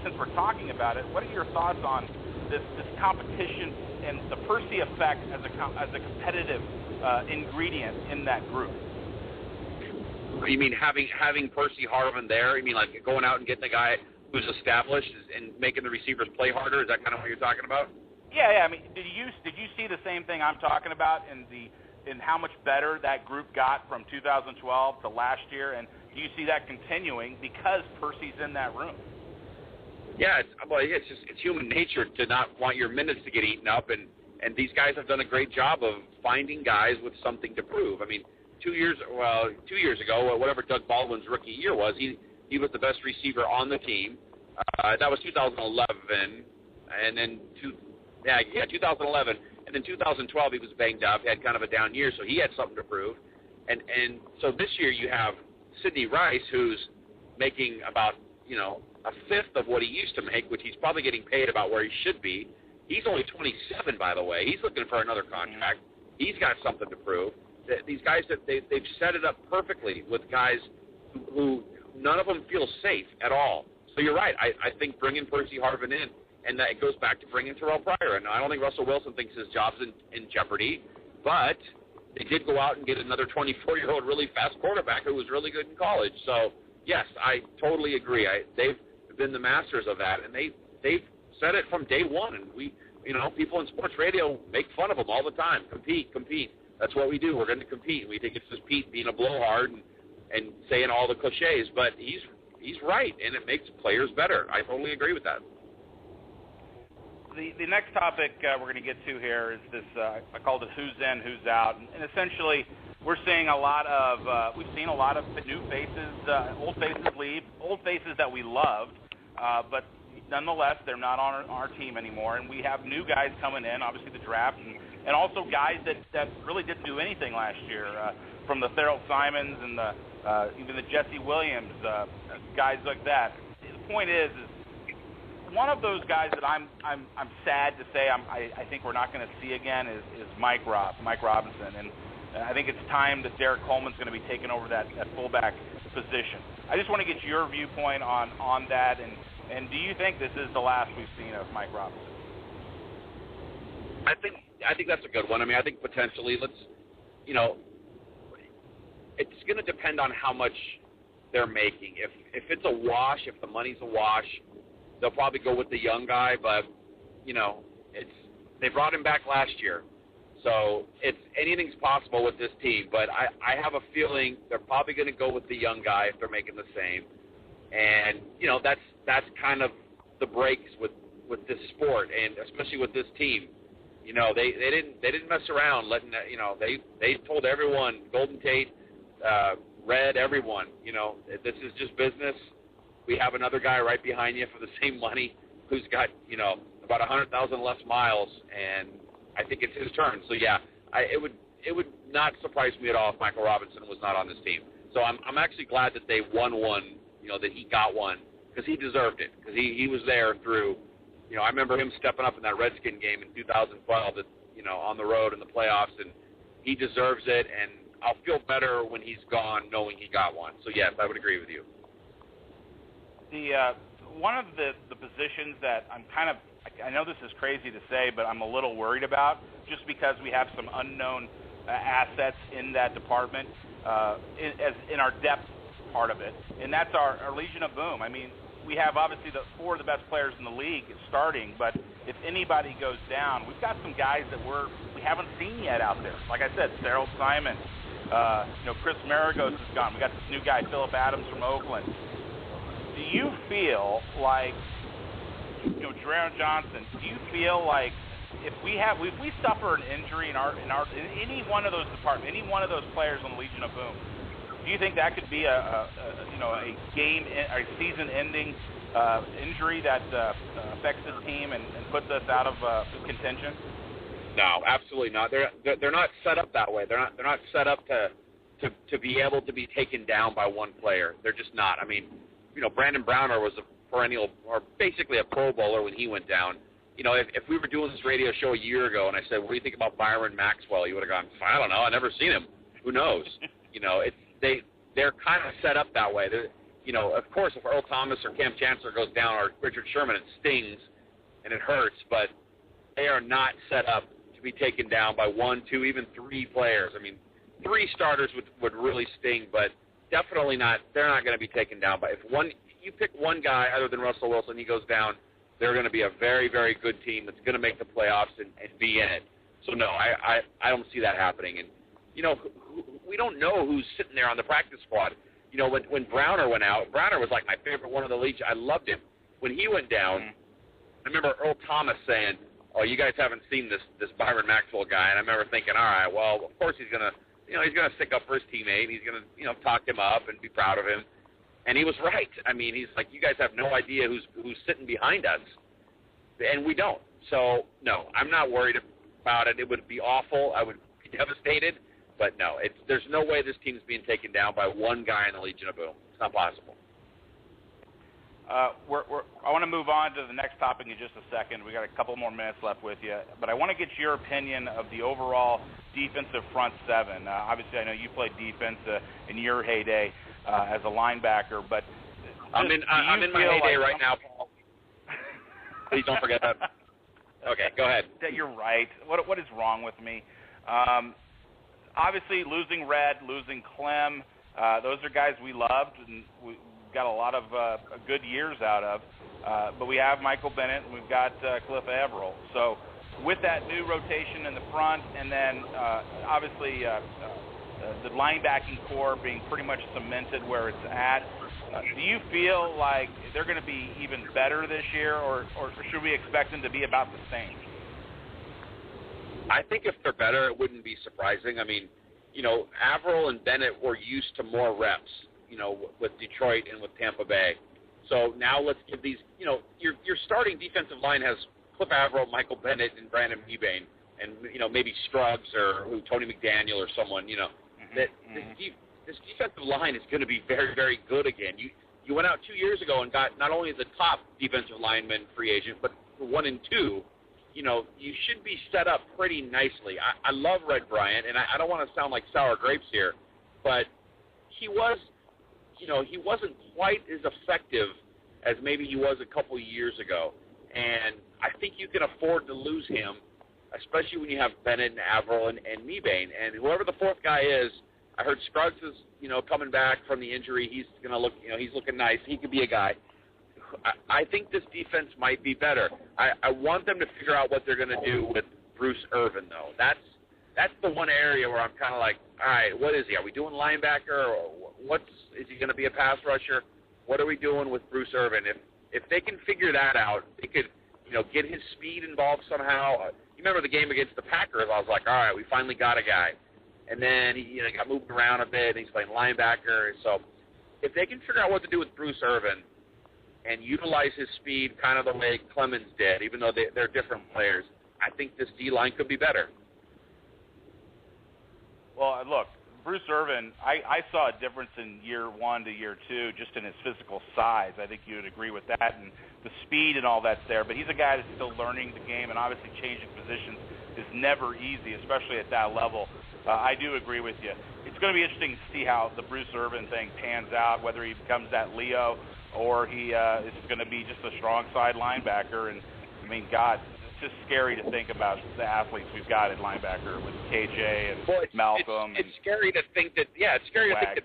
since we're talking about it? What are your thoughts on this competition and the Percy effect as a competitive ingredient in that group? You mean having Percy Harvin there? You mean like going out and getting the guy who's established and making the receivers play harder? Is that kind of what you're talking about? Yeah. I mean, did you see the same thing I'm talking about in how much better that group got from 2012 to last year? And do you see that continuing because Percy's in that room? Yeah, it's human nature to not want your minutes to get eaten up, and these guys have done a great job of finding guys with something to prove. I mean, 2 years ago, whatever Doug Baldwin's rookie year was, he was the best receiver on the team. That was 2011, and then 2011, and then 2012 he was banged up, had kind of a down year, so he had something to prove. And so this year you have Sidney Rice, who's making about a fifth of what he used to make, which he's probably getting paid about where he should be. He's only 27, by the way. He's looking for another contract. He's got something to prove. These guys, they've set it up perfectly with guys who none of them feel safe at all. So you're right. I think bringing Percy Harvin in, and that goes back to bringing Terrell Pryor. And I don't think Russell Wilson thinks his job's in jeopardy, but they did go out and get another 24-year-old really fast quarterback who was really good in college. So, yes, I totally agree. They've been the masters of that, and they've said it from day one. And we, people in sports radio make fun of them all the time. Compete. That's what we do. We're going to compete. And we think it's just Pete being a blowhard and saying all the cliches. But he's right, and it makes players better. I totally agree with that. The next topic we're going to get to here is this, I called it who's in, who's out. And essentially, we're seeing a lot of new faces, old faces leave, old faces that we loved, but nonetheless, they're not on our team anymore. And we have new guys coming in, obviously the draft, and also guys that really didn't do anything last year, from the Therrell Simons and even the Jesse Williams, guys like that. The point is one of those guys that I'm sad to say I think we're not going to see again is Mike Robinson, and I think it's time that Derek Coleman's going to be taking over that fullback position. I just want to get your viewpoint on that, and do you think this is the last we've seen of Mike Robinson? I think that's a good one. I mean, I think potentially it's going to depend on how much they're making. If it's a wash, if the money's a wash, they'll probably go with the young guy, but, they brought him back last year. So anything's possible with this team, but I have a feeling they're probably going to go with the young guy if they're making the same. And, that's kind of the breaks with this sport, and especially with this team. They didn't mess around letting that, they told everyone, Golden Tate, Red, everyone, this is just business. We have another guy right behind you for the same money who's got, about 100,000 less miles, and I think it's his turn. So, yeah, it would not surprise me at all if Michael Robinson was not on this team. So I'm actually glad that they won one, that he got one, because he deserved it, because he was there through, I remember him stepping up in that Redskin game in 2012 on the road in the playoffs, and he deserves it, and I'll feel better when he's gone knowing he got one. So, yes, I would agree with you. One of the positions that I know this is crazy to say, but I'm a little worried about, just because we have some unknown assets in that department, in our depth part of it, and that's our Legion of Boom. I mean, we have obviously four of the best players in the league starting, but if anybody goes down, we've got some guys that we haven't seen yet out there. Like I said, Therrell Simon, Chris Maragos is gone. We got this new guy, Phillip Adams from Oakland. Do you feel like, Jerron Johnson, do you feel like if we suffer an injury in any one of those departments, any one of those players on the Legion of Boom, do you think that could be a season-ending injury that affects this team and puts us out of contention? No, absolutely not. They're not set up that way. They're not set up to be able to be taken down by one player. They're just not. I mean, Brandon Browner was a perennial, or basically a Pro Bowler when he went down. If we were doing this radio show a year ago and I said, what do you think about Byron Maxwell? You would have gone, I don't know. I've never seen him. Who knows? They're kind of set up that way. Of course, if Earl Thomas or Cam Chancellor goes down or Richard Sherman, it stings and it hurts, but they are not set up to be taken down by one, two, even three players. I mean, three starters would really sting, but definitely not. They're not going to be taken down by. If you pick one guy other than Russell Wilson, he goes down, they're going to be a very, very good team that's going to make the playoffs and be in it. So, no, I don't see that happening. And, we don't know who's sitting there on the practice squad. When Browner went out, Browner was like my favorite one of the league. I loved him. When he went down, I remember Earl Thomas saying, oh, you guys haven't seen this Byron Maxwell guy. And I remember thinking, all right, well, of course he's going to stick up for his teammate. He's going to, talk him up and be proud of him. And he was right. I mean, he's like, you guys have no idea who's sitting behind us. And we don't. So, no, I'm not worried about it. It would be awful. I would be devastated. But, no, there's no way this team's being taken down by one guy in the Legion of Boom. It's not possible. I want to move on to the next topic in just a second. We got a couple more minutes left with you. But I want to get your opinion of the overall defensive front seven. Obviously, I know you played defense in your heyday as a linebacker. But I'm in my heyday right now, Paul. Please don't forget that. Okay, go ahead. You're right. What is wrong with me? obviously losing Red, losing Clem, those are guys we loved and we got a lot of good years out of. But we have Michael Bennett and we've got Cliff Averill. So with that new rotation in the front and then obviously the linebacking core being pretty much cemented where it's at, do you feel like they're going to be even better this year or should we expect them to be about the same? I think if they're better, it wouldn't be surprising. I mean, Averill and Bennett were used to more reps, with Detroit and with Tampa Bay. So now let's give these, your starting defensive line has Cliff Averill, Michael Bennett, and Brandon Mebane, and, maybe Scruggs or Tony McDaniel or someone, that this defensive line is going to be very, very good again. You went out 2 years ago and got not only the top defensive lineman free agent, but for 1 and 2, you should be set up pretty nicely. I love Red Bryant, and I don't want to sound like sour grapes here, but he wasn't quite as effective as maybe he was a couple years ago. And I think you can afford to lose him, especially when you have Bennett and Averill and Mebane. And whoever the fourth guy is, I heard Scruggs is, coming back from the injury. He's going to look, he's looking nice. He could be a guy. I think this defense might be better. I want them to figure out what they're going to do with Bruce Irvin, though. That's the one area where I'm kind of like, all right, what is he? Are we doing linebacker? Or is he going to be a pass rusher? What are we doing with Bruce Irvin? If they can figure that out, they could, get his speed involved somehow. You remember the game against the Packers? I was like, all right, we finally got a guy. And then he got moved around a bit, and he's playing linebacker. So if they can figure out what to do with Bruce Irvin and utilize his speed kind of the way Clemens did, even though they're different players, I think this D-line could be better. Well, look, Bruce Irvin, I saw a difference in year 1 to year 2 just in his physical size. I think you would agree with that, and the speed and all that's there. But he's a guy that's still learning the game, and obviously changing positions is never easy, especially at that level. I do agree with you. It's going to be interesting to see how the Bruce Irvin thing pans out, whether he becomes that Leo or he is going to be just a strong side linebacker. And, I mean, God, it's just scary to think about the athletes we've got at linebacker with KJ and Malcolm. It's scary to think that,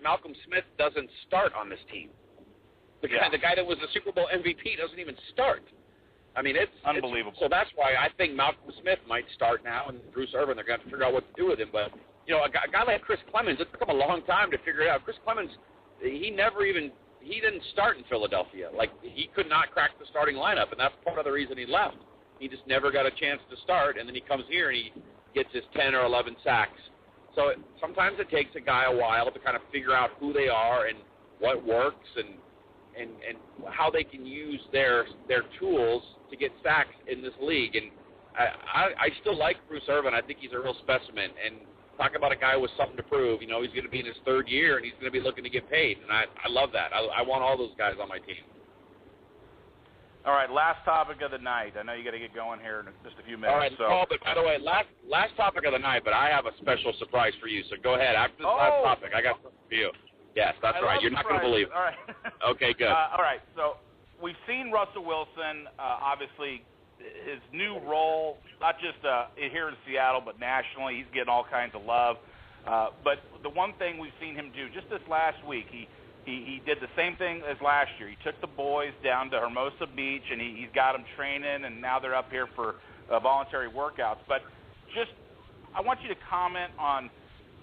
Malcolm Smith doesn't start on this team. The guy that was the Super Bowl MVP doesn't even start. I mean, it's unbelievable. So that's why I think Malcolm Smith might start now, and Bruce Irvin, they're going to figure out what to do with him. But, a guy like Chris Clemens, it took him a long time to figure it out. Chris Clemens, he didn't start in Philadelphia. Like, he could not crack the starting lineup, and that's part of the reason he left. He just never got a chance to start, and then he comes here and he gets his 10 or 11 sacks. So sometimes it takes a guy a while to kind of figure out who they are and what works and how they can use their tools to get sacks in this league. And I still like Bruce Irvin. I think he's a real specimen. And talk about a guy with something to prove. He's going to be in his 3rd year, and he's going to be looking to get paid. And I love that. I want all those guys on my team. All right, last topic of the night. I know you got to get going here in just a few minutes. All right, Paul, but by the way, last topic of the night, but I have a special surprise for you. So go ahead. After this last topic, I got something for you. Yes, that's right. You're not going to believe it. All right. Okay, good. All right, so we've seen Russell Wilson, obviously, his new role, not just here in Seattle, but nationally. He's getting all kinds of love. But the one thing we've seen him do just this last week, he did the same thing as last year. He took the boys down to Hermosa Beach, and he's got them training, and now they're up here for voluntary workouts. But I want you to comment on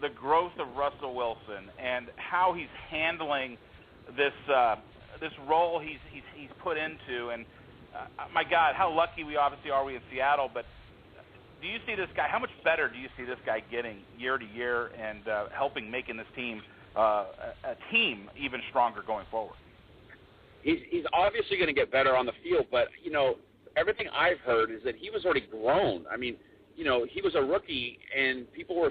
the growth of Russell Wilson and how he's handling this role he's put into. And my God, how lucky we obviously are in Seattle. But do you see this guy? How much better do you see this guy getting year to year and helping making this team a team even stronger going forward? He's obviously going to get better on the field, but everything I've heard is that he was already grown. I mean, he was a rookie, and people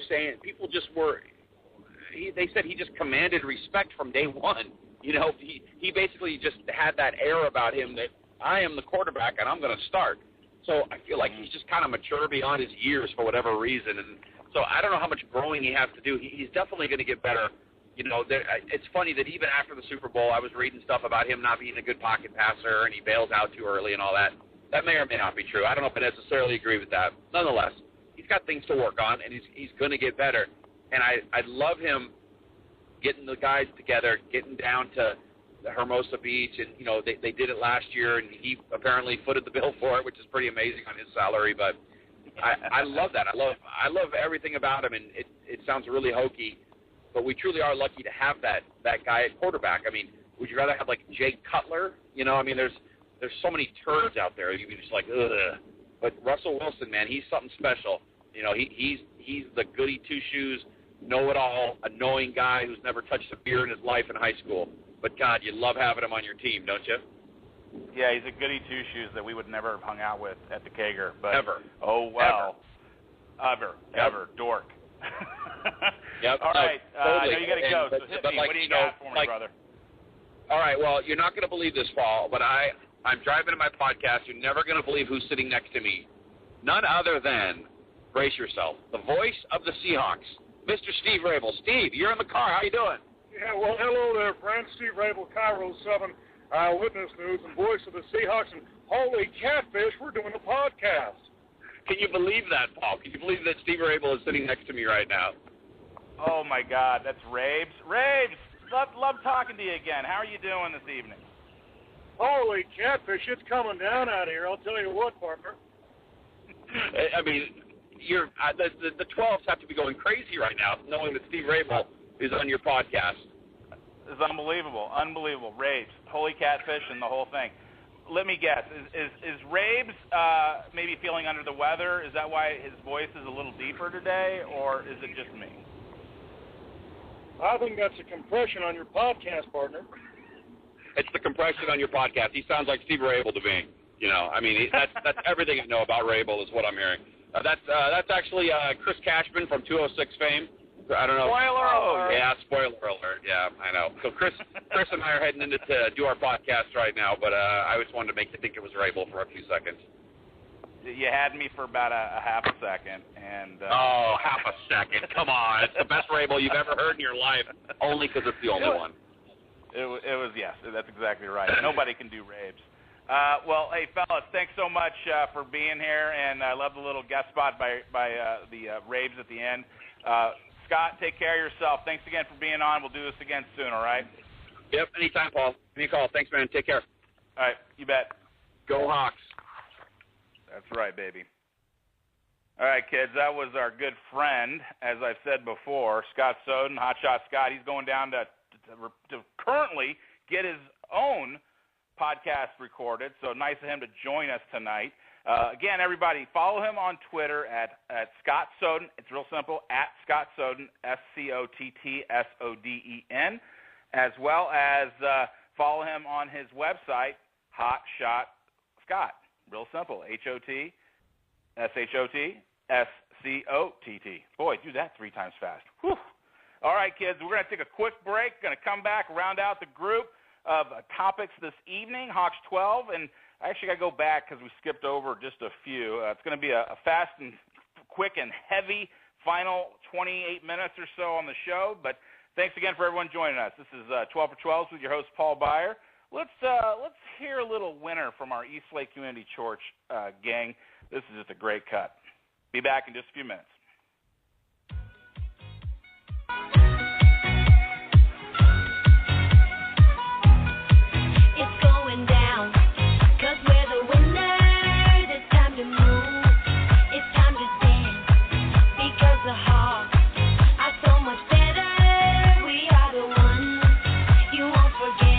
they said he just commanded respect from day one. He basically just had that air about him that I am the quarterback and I'm going to start. So I feel like he's just kind of mature beyond his years for whatever reason. And so I don't know how much growing he has to do. He's definitely going to get better. It's funny that even after the Super Bowl, I was reading stuff about him not being a good pocket passer and he bails out too early and all that. That may or may not be true. I don't know if I necessarily agree with that. Nonetheless, he's got things to work on, and he's going to get better. and I love him getting the guys together, getting down to Hermosa Beach, and they did it last year, and he apparently footed the bill for it, which is pretty amazing on his salary. But I love that. I love everything about him, and it sounds really hokey, but we truly are lucky to have that guy at quarterback. I mean, would you rather have like Jay Cutler? I mean, there's so many turds out there. You can just like, ugh. But Russell Wilson, man, he's something special. He's the goody two shoes, know-it-all, annoying guy who's never touched a beer in his life in high school. But, God, you love having him on your team, don't you? Yeah, he's a goody two-shoes that we would never have hung out with at the Kager. But, ever. Oh, well. Ever. Dork. Yep. All right. Totally. I know you got to go, so hit me. What do you got for me, brother? All right, well, you're not going to believe this, Paul, but I'm driving to my podcast. You're never going to believe who's sitting next to me. None other than, brace yourself, the voice of the Seahawks, Mr. Steve Rabel. Steve, you're in the car. How you doing? Yeah, well, hello there, friends. Steve Rabel, Cairo 7, Eyewitness News, and voice of the Seahawks. And holy catfish, we're doing a podcast. Can you believe that, Paul? Can you believe that Steve Rabel is sitting next to me right now? Oh, my God. That's Rabes. Rabes, love talking to you again. How are you doing this evening? Holy catfish, it's coming down out here. I'll tell you what, partner. I mean, the 12s have to be going crazy right now, knowing that Steve Rabel is on your podcast. It's unbelievable. Rabes, holy catfish, and the whole thing. Let me guess. Is Rabes maybe feeling under the weather? Is that why his voice is a little deeper today, or is it just me? I think that's a compression on your podcast, partner. It's the compression on your podcast. He sounds like Steve Rabel to me. I mean, that's everything I know about Rabel is what I'm hearing. That's actually Chris Cashman from 206 fame. I don't know. Spoiler alert. Yeah, spoiler alert. Yeah, I know. So Chris and I are heading in to do our podcast right now, but I just wanted to make you think it was Rabel for a few seconds. You had me for about a half a second, and half a second. Come on, it's the best Rabel you've ever heard in your life, only because it's the only one. It was yes. That's exactly right. Nobody can do Rabes. Well, hey, fellas, thanks so much for being here, and I love the little guest spot by the Rabes at the end. Scott, take care of yourself. Thanks again for being on. We'll do this again soon, all right? Yep, anytime, Paul. Give me a call. Thanks, man. Take care. All right, you bet. Go Hawks. That's right, baby. All right, kids, that was our good friend, as I've said before, Scott Soden, Hotshot Scott. He's going down to currently get his own podcast recorded, so nice of him to join us tonight. Again, everybody, follow him on Twitter at Scott Soden. It's real simple, at Scott Soden, SCOTTSODEN, as well as follow him on his website, Hotshot Scott. Real simple, HOTSHOTSCOTT. Boy, do that 3 times fast. Whew. All right, kids, we're going to take a quick break. Going to come back, round out the group of topics this evening, Hawks 12, and I actually got to go back because we skipped over just a few. It's going to be a fast and quick and heavy final 28 minutes or so on the show, but thanks again for everyone joining us. This is 12 for 12s with your host, Paul Beyer. Let's hear a little winner from our East Lake Community Church gang. This is just a great cut. Be back in just a few minutes. It's going down, 'cause we're the winners. It's time to move, it's time to dance, because the Hawks are so much better. We are the ones you won't forget.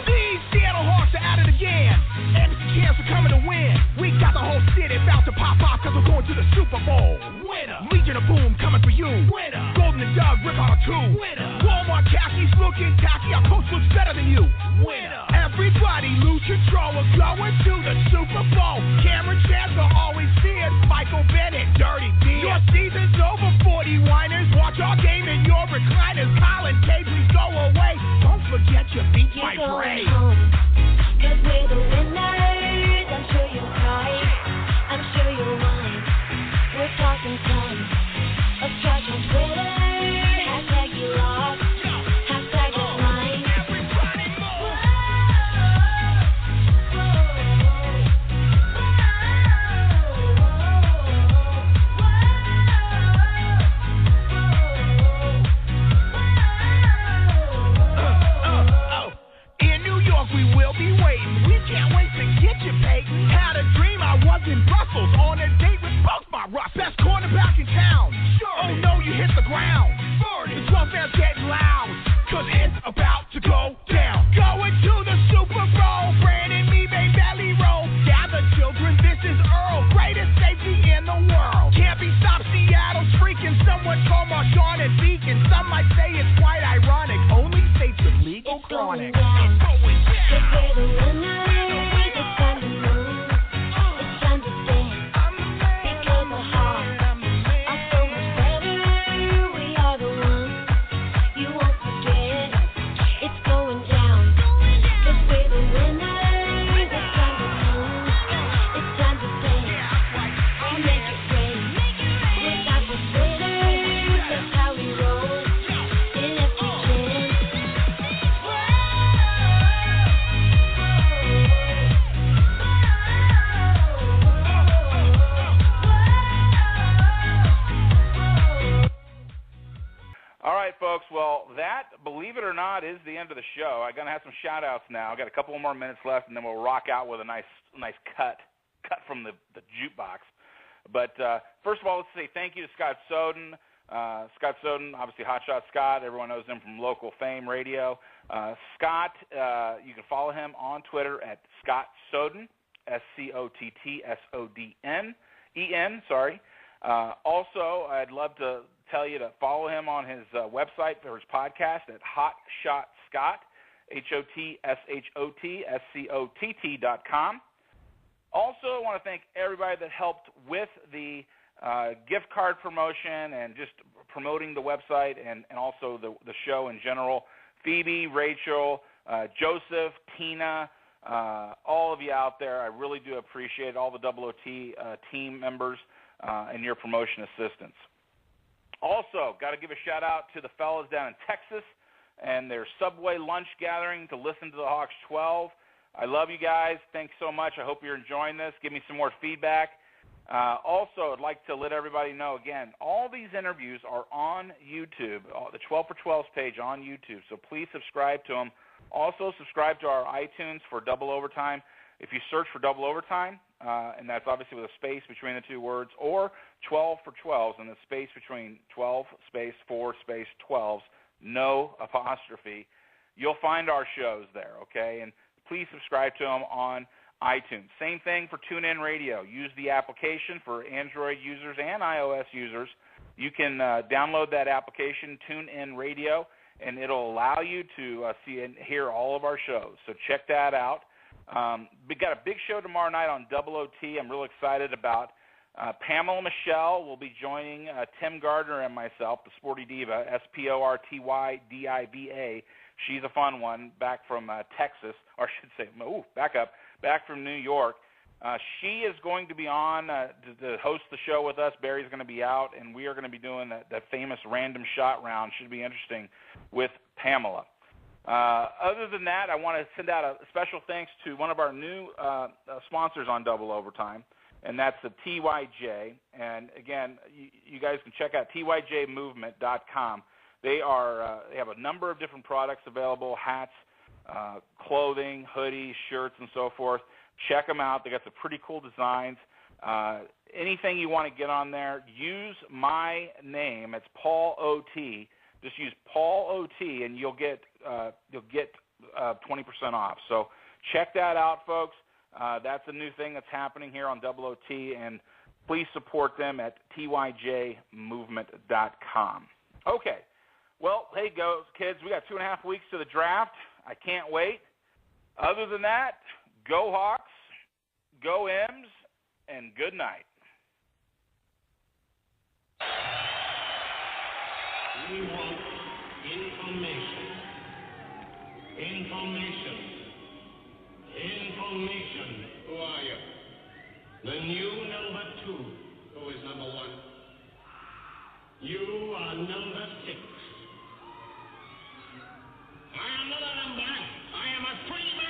These Seattle Hawks are at it again, and it's a chance we're coming to win. We got the whole city about to pop off 'cause we're going to the Super Bowl. Winner. Legion of Boom coming for you. Winner. Golden and Doug rip out a 2. Winner. Walmart khakis looking tacky. Our coach looks better than you. Winner. Everybody lose control. We're going to the Super Bowl. Cameron Chancellor always see it. Michael Bennett, Dirty D. Your season's over, 40 whiners. Watch our game in your recliners. Colin K, please go away. Don't forget your beat my You're going brain. home, 'cause we're the winners. I'm sure you'll cry, I'm sure you'll whine. We're talking tons of trash on Twitter. back in town. Oh no, you hit the ground. The drum band's getting loud, cause it's about to go down. Going to the Super Bowl, Fran and me may belly roll. Gather children, this is Earl, greatest safety in the world. Can't be stopped, Seattle's freaking. Someone call Marshawn and Beacon. Some might say it's quite ironic, only states with legal chronic. It's going down. We're the winners. It's time to move. It's time to dance. Because the hearts are so much better. We are the ones you won't forget. It's going down. 'Cause we're the winners. It's time to move. It's time to dance. We make it rain. Without the glitter, that's how we roll. In every jam. All right, folks. Well, that, believe it or not, is the end of the show. I'm gonna have some shout-outs now. I got a couple more minutes left, and then we'll rock out with a nice cut from the jukebox. But first of all, let's say thank you to Scott Soden. Scott Soden, obviously Hotshot Scott. Everyone knows him from local fame radio. Scott, you can follow him on Twitter at Scott Soden, SCOTTSODNEN. Sorry. Also, I'd love to tell you to follow him on his website for his podcast at Hotshot Scott, HOTSHOTSCOTT.com. Also, I want to thank everybody that helped with the gift card promotion and just promoting the website and also the show in general. Phoebe, Rachel, Joseph, Tina, all of you out there, I really do appreciate all the OOT team members and your promotion assistance. Also, got to give a shout-out to the fellas down in Texas and their Subway lunch gathering to listen to the Hawks 12. I love you guys. Thanks so much. I hope you're enjoying this. Give me some more feedback. Also, I'd like to let everybody know, again, all these interviews are on YouTube, the 12 for 12's page on YouTube, so please subscribe to them. Also, subscribe to our iTunes for Double Overtime. If you search for Double Overtime, and that's obviously with a space between the two words, or 12 for 12s, and the space between 12, space 4, space 12s, no apostrophe, you'll find our shows there, okay? And please subscribe to them on iTunes. Same thing for TuneIn Radio. Use the application for Android users and iOS users. You can download that application, TuneIn Radio, and it'll allow you to see and hear all of our shows. So check that out. We got a big show tomorrow night on OOT. I'm real excited about. Pamela Michelle will be joining Tim Gardner and myself, the Sporty Diva, SPORTYDIVA. She's a fun one, back from Texas, or I should say, back from New York. She is going to be on to host the show with us. Barry's going to be out, and we are going to be doing that famous random shot round. Should be interesting with Pamela. Other than that, I want to send out a special thanks to one of our new sponsors on Double Overtime, and that's the TYJ. And, again, you guys can check out TYJmovement.com. They have a number of different products available, hats, clothing, hoodies, shirts, and so forth. Check them out. They got some pretty cool designs. Anything you want to get on there, use my name. It's Paul O.T. Just use Paul O.T. and you'll get 20% off. So check that out, folks. That's a new thing that's happening here on OOT, and please support them at tyjmovement.com. Okay. Well, hey, go kids. We got 2.5 weeks to the draft. I can't wait. Other than that, go Hawks, go M's, and good night. We want information. Information. Information. Who are you? The new number 2. Who is number 1? You are number 6. I am not a number. I am a free man.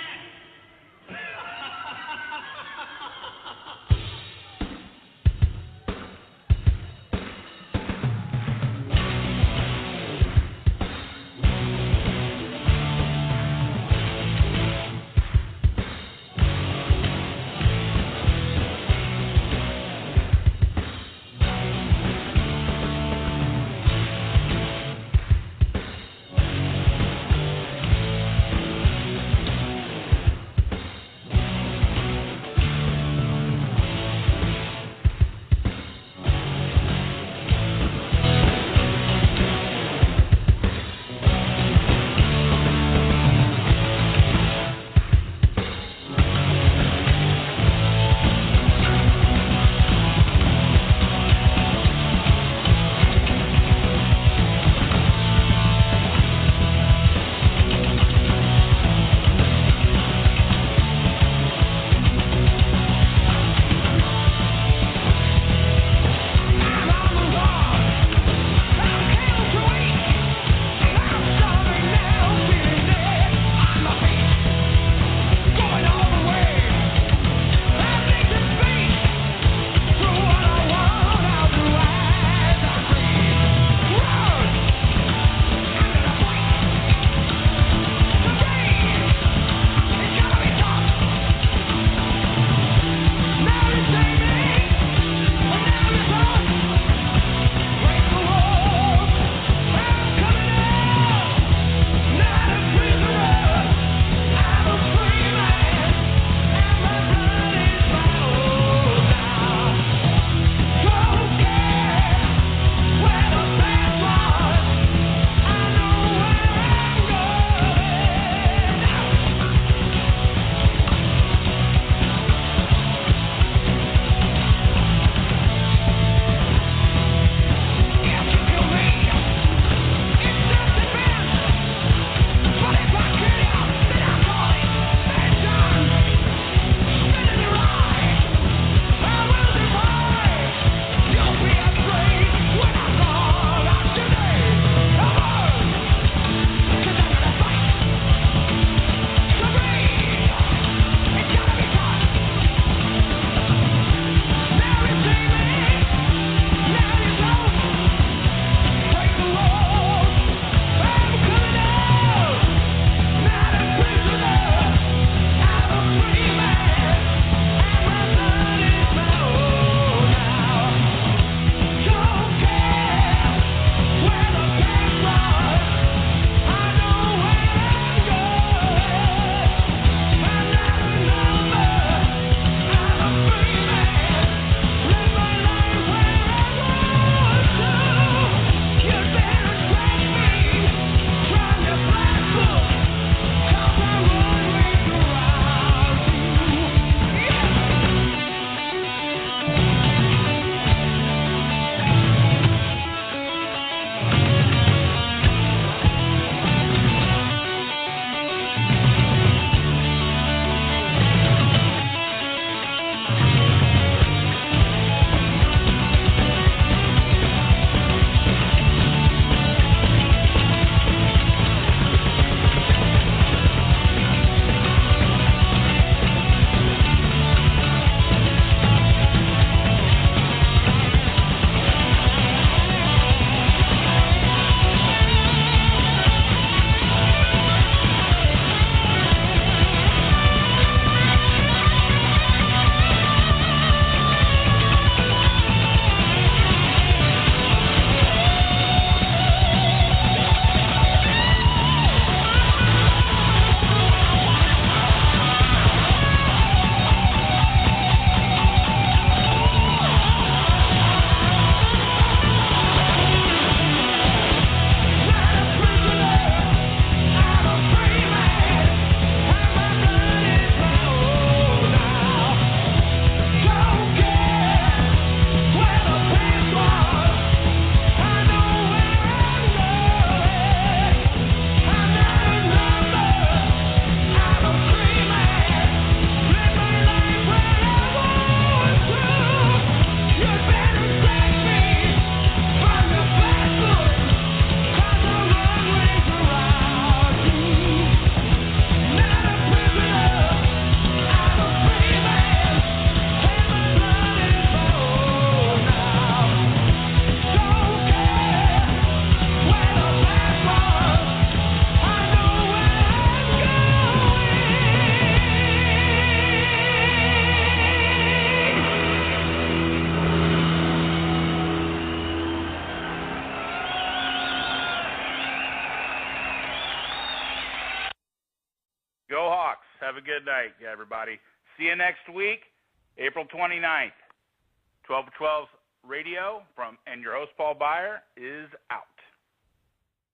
a good night, everybody. See you next week, April 29th. 12 for 12 Radio and your host, Paul Beyer, is out.